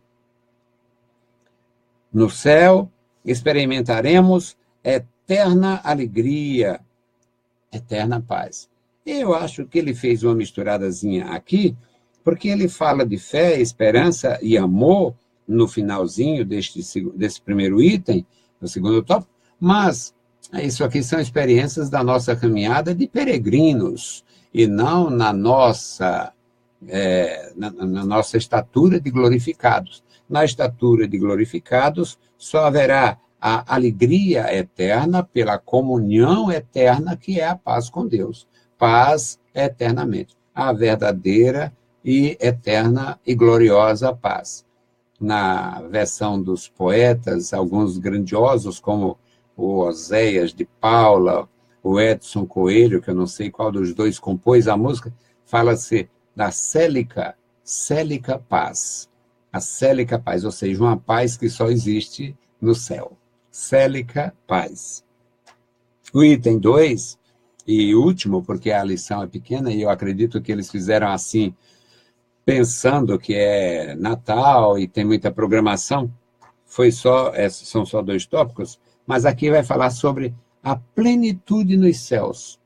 No céu, experimentaremos eterna alegria, eterna paz. Eu acho que ele fez uma misturadazinha aqui, porque ele fala de fé, esperança e amor no finalzinho desse primeiro item, no segundo tópico, mas isso aqui são experiências da nossa caminhada de peregrinos, e não na nossa estatura de glorificados. Na estatura de glorificados, só haverá a alegria eterna pela comunhão eterna, que é a paz com Deus. Paz eternamente. A verdadeira e eterna e gloriosa paz. Na versão dos poetas, alguns grandiosos, como o Oséias de Paula, o Edson Coelho, que eu não sei qual dos dois compôs a música, fala-se da célica paz. A célica paz, ou seja, uma paz que só existe no céu. Célica paz. O item 2, e último, porque a lição é pequena, e eu acredito que eles fizeram assim, pensando que é Natal e tem muita programação, são só 2 tópicos, mas aqui vai falar sobre a plenitude nos céus.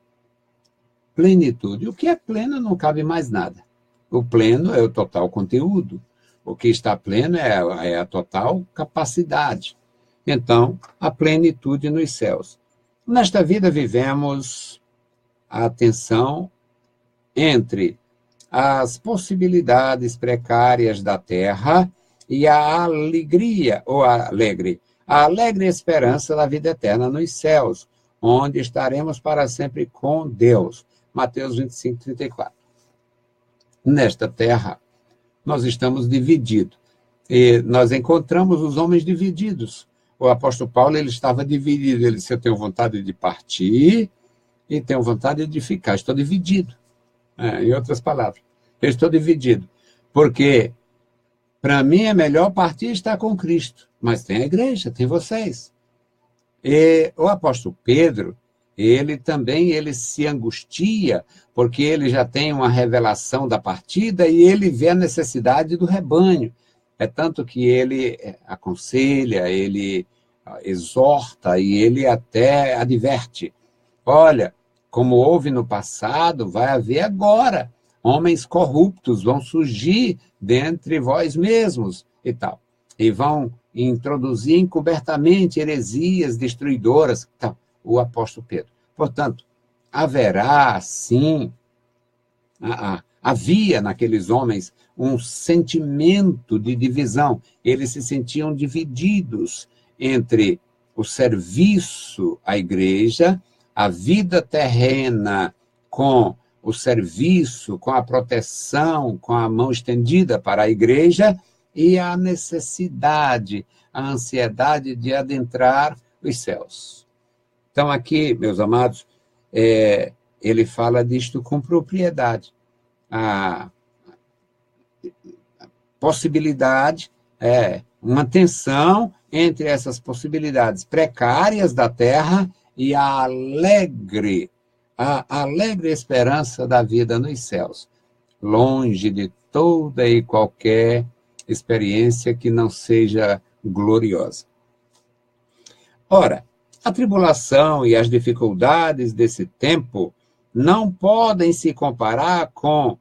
Plenitude. O que é pleno não cabe mais nada. O pleno é o total conteúdo. O que está pleno é a total capacidade. Então, a plenitude nos céus. Nesta vida vivemos a tensão entre as possibilidades precárias da terra e a alegria, ou a alegre esperança da vida eterna nos céus, onde estaremos para sempre com Deus. Mateus 25:34. Nesta terra, nós estamos divididos. E nós encontramos os homens divididos. O apóstolo Paulo, ele estava dividido. Ele disse, eu tenho vontade de partir e tenho vontade de ficar. Estou dividido. Em outras palavras, eu estou dividido. Porque, para mim, é melhor partir e estar com Cristo. Mas tem a igreja, tem vocês. E o apóstolo Pedro, ele se angustia, porque ele já tem uma revelação da partida e ele vê a necessidade do rebanho. É tanto que ele aconselha, ele exorta e ele até adverte. Olha, como houve no passado, vai haver agora. Homens corruptos vão surgir dentre vós mesmos e tal. E vão introduzir encobertamente heresias destruidoras. Tal. O apóstolo Pedro. Portanto, haverá, sim, havia naqueles homens um sentimento de divisão. Eles se sentiam divididos entre o serviço à igreja, a vida terrena com o serviço, com a proteção, com a mão estendida para a igreja, e a necessidade, a ansiedade de adentrar os céus. Então, aqui, meus amados, ele fala disto com propriedade. A possibilidade é uma tensão entre essas possibilidades precárias da terra e a alegre esperança da vida nos céus, longe de toda e qualquer experiência que não seja gloriosa. Ora, a tribulação e as dificuldades desse tempo não podem se comparar com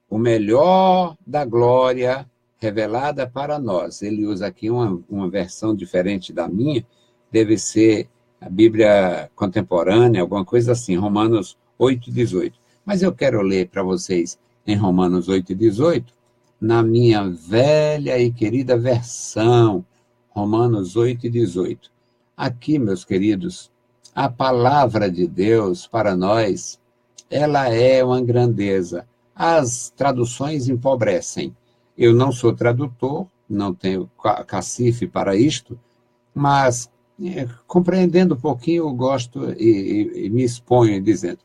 o melhor da glória revelada para nós. Ele usa aqui uma versão diferente da minha, deve ser a Bíblia contemporânea, alguma coisa assim, Romanos 8:18. Mas eu quero ler para vocês em Romanos 8:18, na minha velha e querida versão, Romanos 8:18. Aqui, meus queridos, a palavra de Deus para nós, ela é uma grandeza. As traduções empobrecem. Eu não sou tradutor, não tenho cacife para isto, mas compreendendo um pouquinho, eu gosto e me exponho dizendo.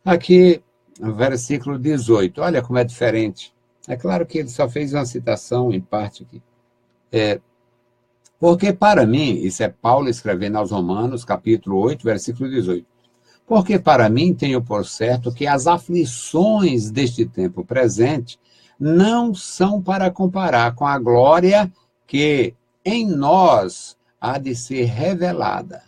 Aqui, versículo 18, olha como é diferente. É claro que ele só fez uma citação em parte aqui. Porque para mim, isso é Paulo escrevendo aos Romanos, capítulo 8, versículo 18. Porque para mim tenho por certo que as aflições deste tempo presente não são para comparar com a glória que em nós há de ser revelada.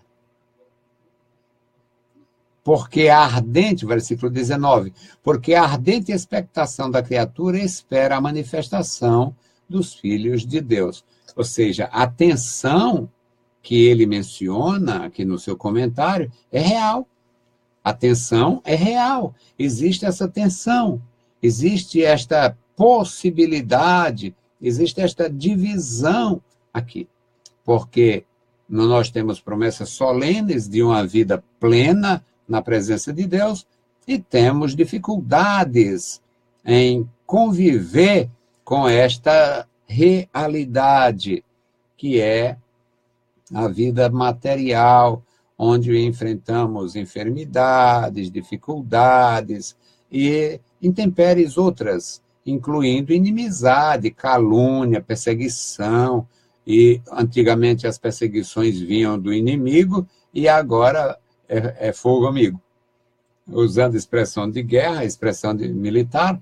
Porque a ardente, versículo 19, porque a ardente expectação da criatura espera a manifestação dos filhos de Deus. Ou seja, a tensão que ele menciona aqui no seu comentário é real. A tensão é real. Existe essa tensão, existe esta possibilidade, existe esta divisão aqui. Porque nós temos promessas solenes de uma vida plena na presença de Deus e temos dificuldades em conviver com esta realidade, que é a vida material, onde enfrentamos enfermidades, dificuldades e intempéries outras, incluindo inimizade, calúnia, perseguição, e antigamente as perseguições vinham do inimigo e agora é fogo amigo. Usando a expressão de guerra, a expressão de militar,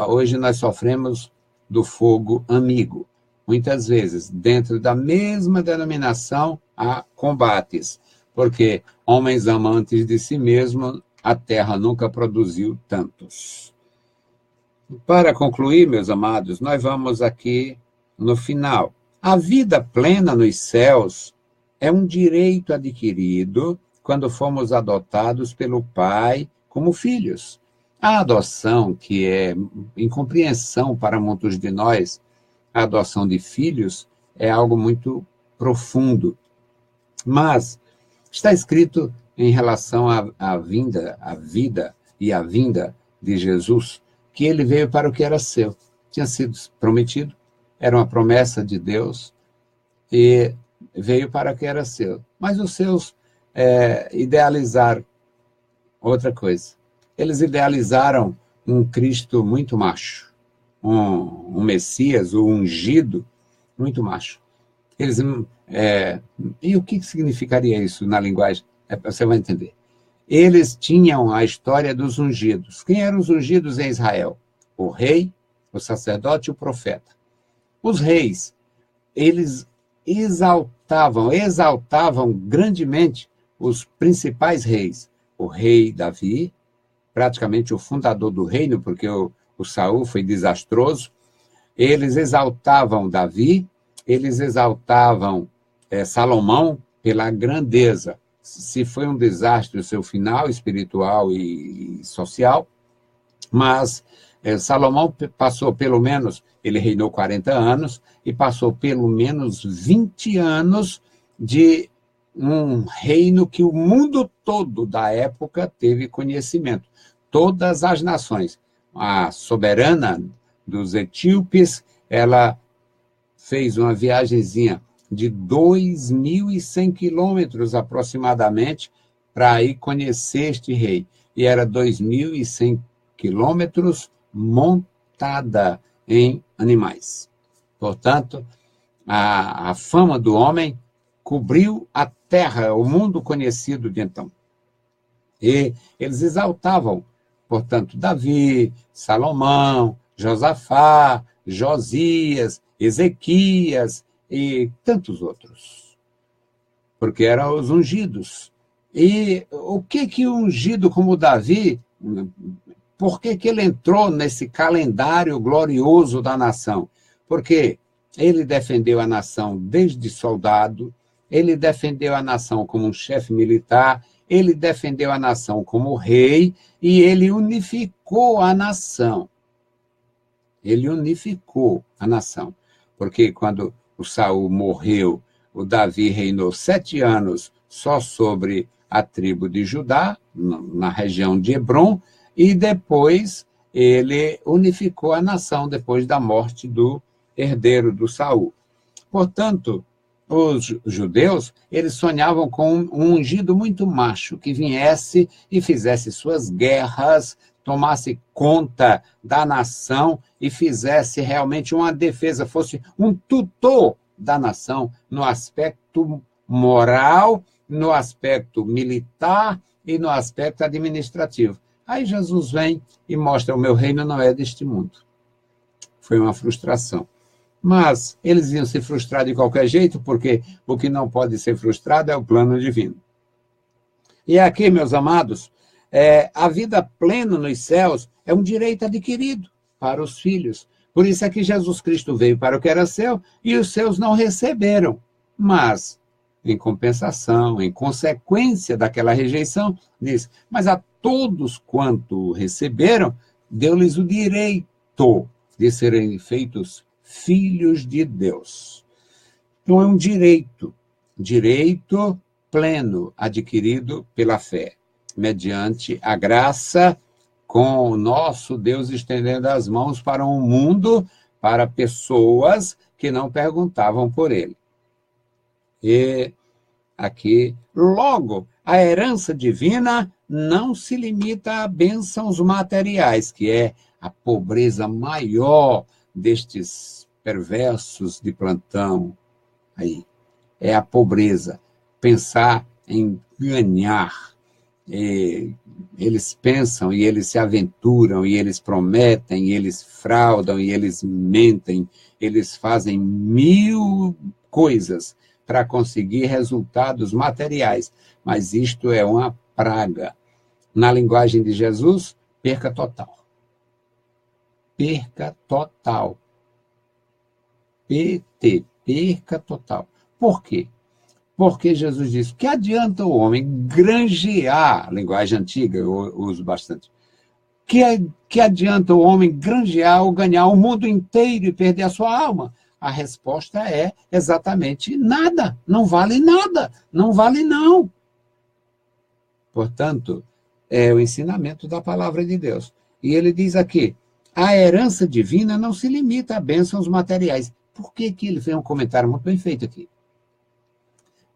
hoje nós sofremos do fogo amigo. Muitas vezes, dentro da mesma denominação, há combates, porque homens amantes de si mesmo, a terra nunca produziu tantos. Para concluir, meus amados, nós vamos aqui no final. A vida plena nos céus é um direito adquirido quando fomos adotados pelo Pai como filhos. A adoção, que é incompreensão para muitos de nós, a adoção de filhos é algo muito profundo. Mas está escrito em relação à vida e à vinda de Jesus, que ele veio para o que era seu. Tinha sido prometido, era uma promessa de Deus, e veio para o que era seu. Mas os seus idealizaram outra coisa. Eles idealizaram um Cristo muito macho, um Messias, o ungido, muito macho. Eles, e o que significaria isso na linguagem? Você vai entender. Eles tinham a história dos ungidos. Quem eram os ungidos em Israel? O rei, o sacerdote e o profeta. Os reis, eles exaltavam grandemente os principais reis. O rei Davi, praticamente o fundador do reino, porque o Saul foi desastroso. Eles exaltavam Davi, eles exaltavam Salomão pela grandeza. Se foi um desastre o seu final espiritual e social, mas Salomão passou pelo menos, ele reinou 40 anos, e passou pelo menos 20 anos de um reino que o mundo todo da época teve conhecimento. Todas as nações. A soberana dos etíopes, ela fez uma viagenzinha de 2.100 quilômetros aproximadamente para ir conhecer este rei. e era 2.100 quilômetros montada em animais. Portanto, a fama do homem cobriu a terra, o mundo conhecido de então. E eles exaltavam, portanto, Davi, Salomão, Josafá, Josias, Ezequias e tantos outros, porque eram os ungidos. E o que ungido como Davi, por que ele entrou nesse calendário glorioso da nação? Porque ele defendeu a nação desde soldado, ele defendeu a nação como um chefe militar, ele defendeu a nação como rei e ele unificou a nação. Ele unificou a nação. Porque quando o Saul morreu, o Davi reinou 7 anos só sobre a tribo de Judá, na região de Hebrom, e depois ele unificou a nação depois da morte do herdeiro do Saul. Portanto, os judeus, eles sonhavam com um ungido muito macho, que viesse e fizesse suas guerras, tomasse conta da nação e fizesse realmente uma defesa, fosse um tutor da nação no aspecto moral, no aspecto militar e no aspecto administrativo. Aí Jesus vem e mostra: o meu reino não é deste mundo. Foi uma frustração. Mas eles iam se frustrar de qualquer jeito, porque o que não pode ser frustrado é o plano divino. E aqui, meus amados, a vida plena nos céus é um direito adquirido para os filhos. Por isso é que Jesus Cristo veio para o que era seu e os seus não receberam. Mas, em compensação, em consequência daquela rejeição, diz: mas a todos quanto receberam, deu-lhes o direito de serem feitos filhos de Deus. Então, é um direito pleno, adquirido pela fé, mediante a graça, com o nosso Deus estendendo as mãos para um mundo, para pessoas que não perguntavam por ele. E aqui, logo, a herança divina não se limita a bênçãos materiais, que é a pobreza maior destes perversos de plantão aí. É a pobreza, pensar em ganhar. Eles pensam e eles se aventuram, e eles prometem, e eles fraudam, e eles mentem, eles fazem 1000 coisas para conseguir resultados materiais, mas isto é uma praga. Na linguagem de Jesus, perca total. Perca total. PT, perca total. Por quê? Porque Jesus disse: que adianta o homem granjear, linguagem antiga, eu uso bastante, que adianta o homem granjear ou ganhar o mundo inteiro e perder a sua alma? A resposta é exatamente nada, não vale nada, não vale não. Portanto, é o ensinamento da palavra de Deus. E ele diz aqui: a herança divina não se limita a bênçãos materiais. Por que ele fez um comentário muito bem feito aqui?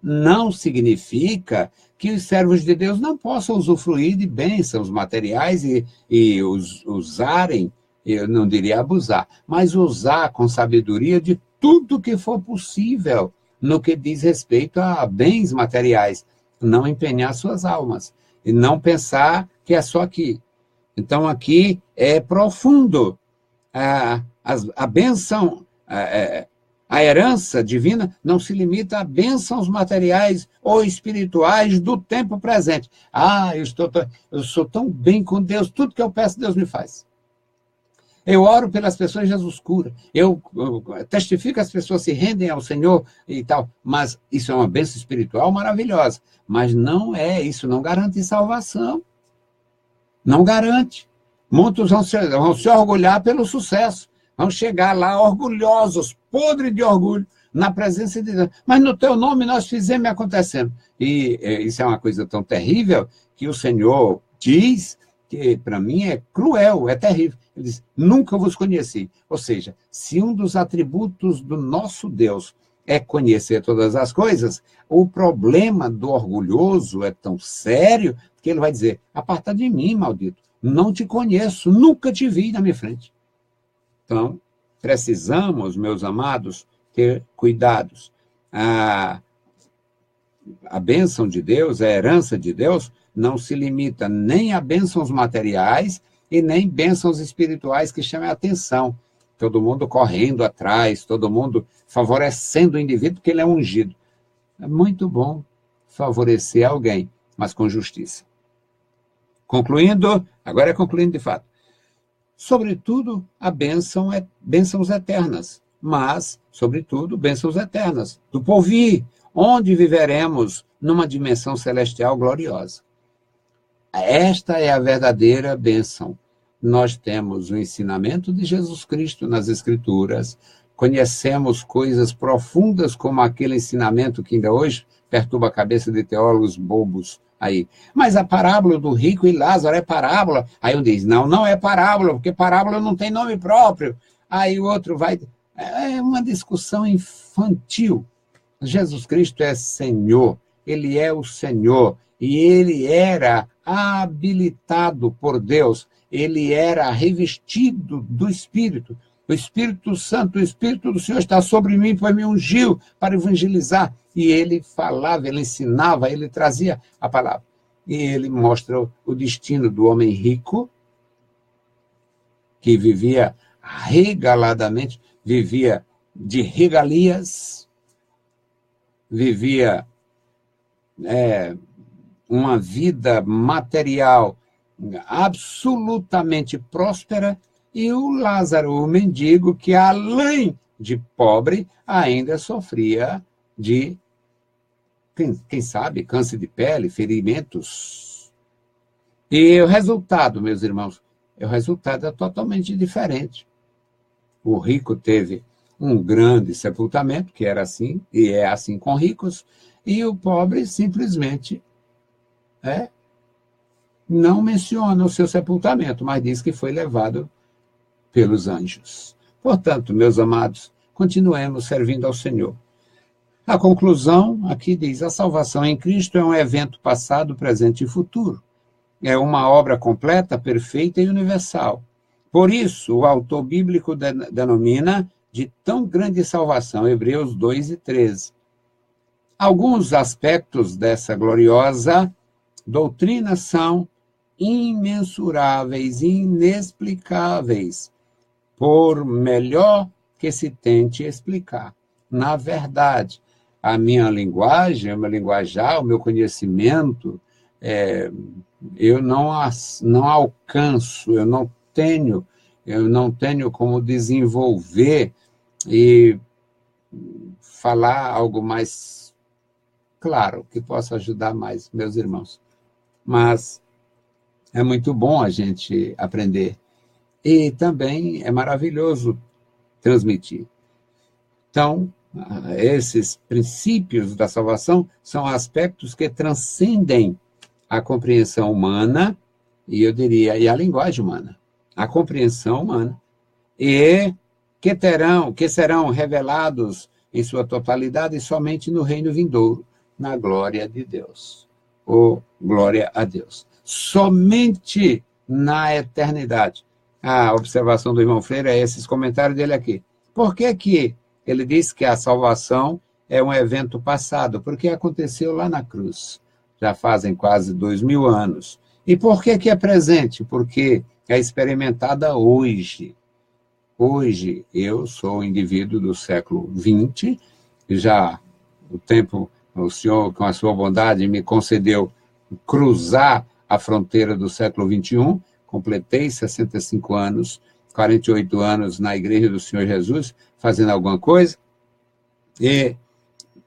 Não significa que os servos de Deus não possam usufruir de bênçãos materiais e usarem, eu não diria abusar, mas usar com sabedoria de tudo que for possível no que diz respeito a bens materiais. Não empenhar suas almas e não pensar que é só aqui. Então, aqui é profundo. A bênção, a herança divina não se limita a bênçãos materiais ou espirituais do tempo presente. Eu sou tão bem com Deus, tudo que eu peço, Deus me faz. Eu oro pelas pessoas, Jesus cura. Eu testifico que as pessoas se rendem ao Senhor e tal. Mas isso é uma bênção espiritual maravilhosa. Mas não é, isso não garante salvação. Não garante. Muitos vão se orgulhar pelo sucesso. Vão chegar lá orgulhosos, podres de orgulho, na presença de Deus. Mas no teu nome nós fizemos acontecendo. E isso é uma coisa tão terrível que o Senhor diz que para mim é cruel, é terrível. Ele diz: nunca vos conheci. Ou seja, se um dos atributos do nosso Deus é conhecer todas as coisas, o problema do orgulhoso é tão sério que ele vai dizer: aparta de mim, maldito, não te conheço, nunca te vi na minha frente. Então, precisamos, meus amados, ter cuidados. A bênção de Deus, a herança de Deus, não se limita nem a bênçãos materiais e nem bênçãos espirituais que chamem a atenção. Todo mundo correndo atrás, todo mundo favorecendo o indivíduo porque ele é ungido. É muito bom favorecer alguém, mas com justiça. Concluindo, agora é concluindo de fato. Sobretudo, a bênção é bênçãos eternas, mas, sobretudo, bênçãos eternas, do porvir, onde viveremos numa dimensão celestial gloriosa. Esta é a verdadeira bênção. Nós temos o ensinamento de Jesus Cristo nas Escrituras, conhecemos coisas profundas como aquele ensinamento que ainda hoje perturba a cabeça de teólogos bobos aí. Mas a parábola do rico e Lázaro é parábola? Aí um diz: não, não é parábola, porque parábola não tem nome próprio. Aí o outro vai... É uma discussão infantil. Jesus Cristo é Senhor, Ele é o Senhor, e Ele era habilitado por Deus, Ele era revestido do Espírito. O Espírito Santo, o Espírito do Senhor está sobre mim, pois me ungiu para evangelizar. E Ele falava, Ele ensinava, Ele trazia a palavra. E Ele mostra o destino do homem rico, que vivia regaladamente, vivia de regalias, vivia uma vida material absolutamente próspera, e o Lázaro, o mendigo, que além de pobre, ainda sofria de, quem sabe, câncer de pele, ferimentos. E o resultado, meus irmãos, o resultado é totalmente diferente. O rico teve um grande sepultamento, que era assim, e é assim com ricos, e o pobre simplesmente não menciona o seu sepultamento, mas diz que foi levado pelos anjos. Portanto, meus amados, continuemos servindo ao Senhor. A conclusão aqui diz: a salvação em Cristo é um evento passado, presente e futuro. É uma obra completa, perfeita e universal. Por isso, o autor bíblico denomina de tão grande salvação, Hebreus 2:13. Alguns aspectos dessa gloriosa doutrina são imensuráveis, inexplicáveis, por melhor que se tente explicar. Na verdade, a minha linguagem, o meu linguajar, o meu conhecimento, eu não alcanço, eu não tenho como desenvolver e falar algo mais claro, que possa ajudar mais meus irmãos. Mas é muito bom a gente aprender. E também é maravilhoso transmitir. Então, esses princípios da salvação são aspectos que transcendem a compreensão humana, e eu diria, e a linguagem humana. A compreensão humana. E que serão revelados em sua totalidade somente no reino vindouro, na glória de Deus. Ou glória a Deus. Somente na eternidade. A observação do irmão Freire é esses comentários dele aqui. Por que que ele diz que a salvação é um evento passado? Porque aconteceu lá na cruz. Já fazem quase 2000 anos. E por que que é presente? Porque é experimentada hoje. Hoje, eu sou um indivíduo do século XX, já o tempo, o Senhor, com a sua bondade, me concedeu cruzar a fronteira do século XXI, completei 65 anos, 48 anos na Igreja do Senhor Jesus, fazendo alguma coisa, e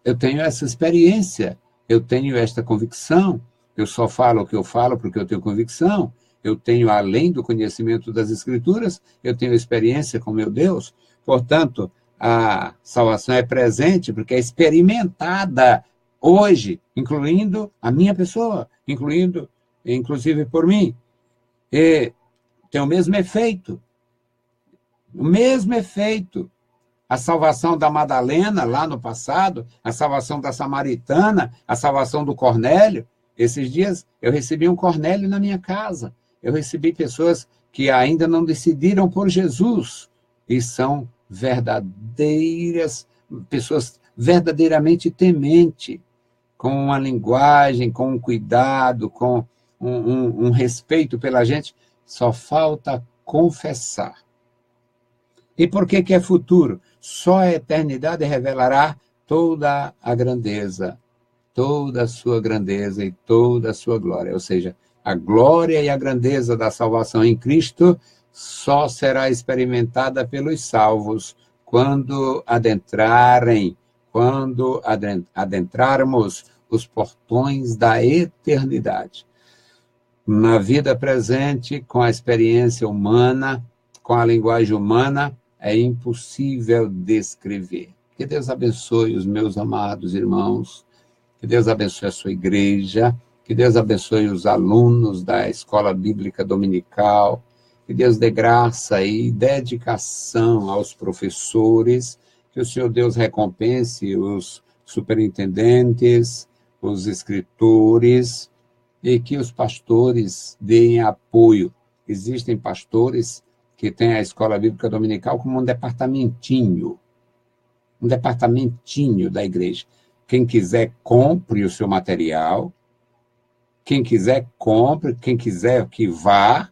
eu tenho essa experiência, eu tenho esta convicção, eu só falo o que eu falo porque eu tenho convicção, eu tenho, além do conhecimento das Escrituras, eu tenho experiência com meu Deus, portanto, a salvação é presente porque é experimentada hoje, incluindo a minha pessoa, inclusive por mim. E tem o mesmo efeito. a salvação da Madalena, lá no passado, a salvação da Samaritana, a salvação do Cornélio. Esses dias eu recebi um Cornélio na minha casa. Eu recebi pessoas que ainda não decidiram por Jesus e são verdadeiras, pessoas verdadeiramente tementes, com uma linguagem, com um cuidado, com um respeito pela gente. Só falta confessar. E por que é futuro? Só a eternidade revelará toda a grandeza, toda a sua grandeza e toda a sua glória. Ou seja, a glória e a grandeza da salvação em Cristo só será experimentada pelos salvos quando adentrarmos os portões da eternidade. Na vida presente, com a experiência humana, com a linguagem humana, é impossível descrever. Que Deus abençoe os meus amados irmãos, que Deus abençoe a sua igreja, que Deus abençoe os alunos da Escola Bíblica Dominical, que Deus dê graça e dedicação aos professores, que o Senhor Deus recompense os superintendentes, os escritores, e que os pastores deem apoio. Existem pastores que têm a Escola Bíblica Dominical como um departamentinho da igreja. Quem quiser, compre o seu material. Quem quiser, compre. Quem quiser, que vá.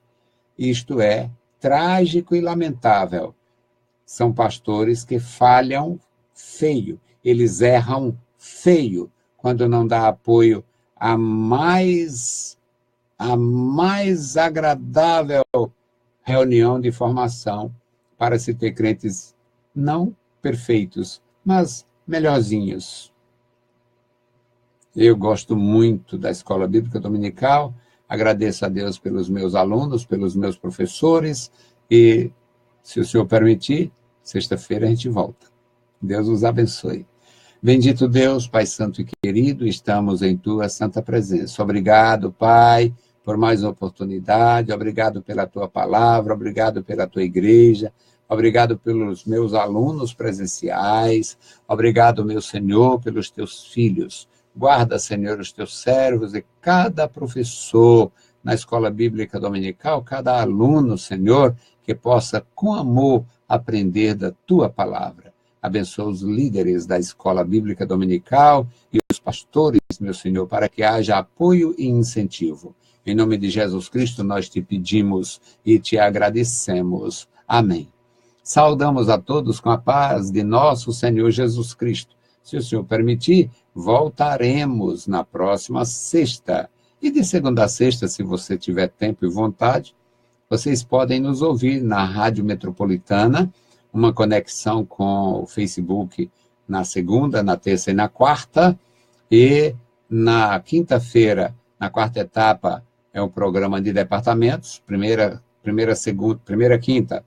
Isto é trágico e lamentável. São pastores que falham feio. Eles erram feio quando não dá apoio à mais agradável reunião de formação para se ter crentes não perfeitos, mas melhorzinhos. Eu gosto muito da Escola Bíblica Dominical, agradeço a Deus pelos meus alunos, pelos meus professores, e, se o Senhor permitir, sexta-feira a gente volta. Deus nos abençoe. Bendito Deus, Pai Santo e querido, estamos em Tua santa presença. Obrigado, Pai, por mais uma oportunidade, obrigado pela Tua palavra, obrigado pela Tua igreja, obrigado pelos meus alunos presenciais, obrigado, meu Senhor, pelos Teus filhos. Guarda, Senhor, os Teus servos e cada professor na Escola Bíblica Dominical, cada aluno, Senhor, que possa, com amor, aprender da Tua palavra. Abençoa os líderes da Escola Bíblica Dominical e os pastores, meu Senhor, para que haja apoio e incentivo. Em nome de Jesus Cristo, nós te pedimos e te agradecemos. Amém. Saudamos a todos com a paz de nosso Senhor Jesus Cristo. Se o Senhor permitir, voltaremos na próxima sexta. E de segunda a sexta, se você tiver tempo e vontade, vocês podem nos ouvir na Rádio Metropolitana, uma conexão com o Facebook na segunda, na terça e na quarta, e na quinta-feira, na quarta etapa, é um programa de departamentos, primeira quinta,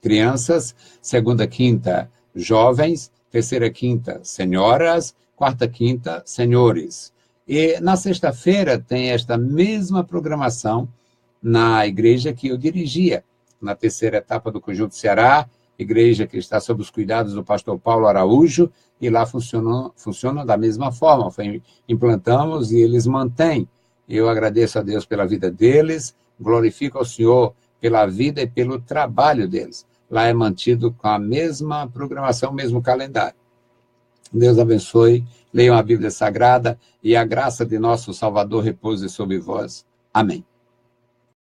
crianças, segunda quinta, jovens, terceira quinta, senhoras, quarta quinta, senhores. E na sexta-feira tem esta mesma programação na igreja que eu dirigia, na terceira etapa do Conjunto Ceará, igreja que está sob os cuidados do pastor Paulo Araújo, e lá funciona da mesma forma. Implantamos e eles mantêm. Eu agradeço a Deus pela vida deles, glorifico ao Senhor pela vida e pelo trabalho deles. Lá é mantido com a mesma programação, o mesmo calendário. Deus abençoe, leiam a Bíblia Sagrada e a graça de nosso Salvador repouse sobre vós. Amém.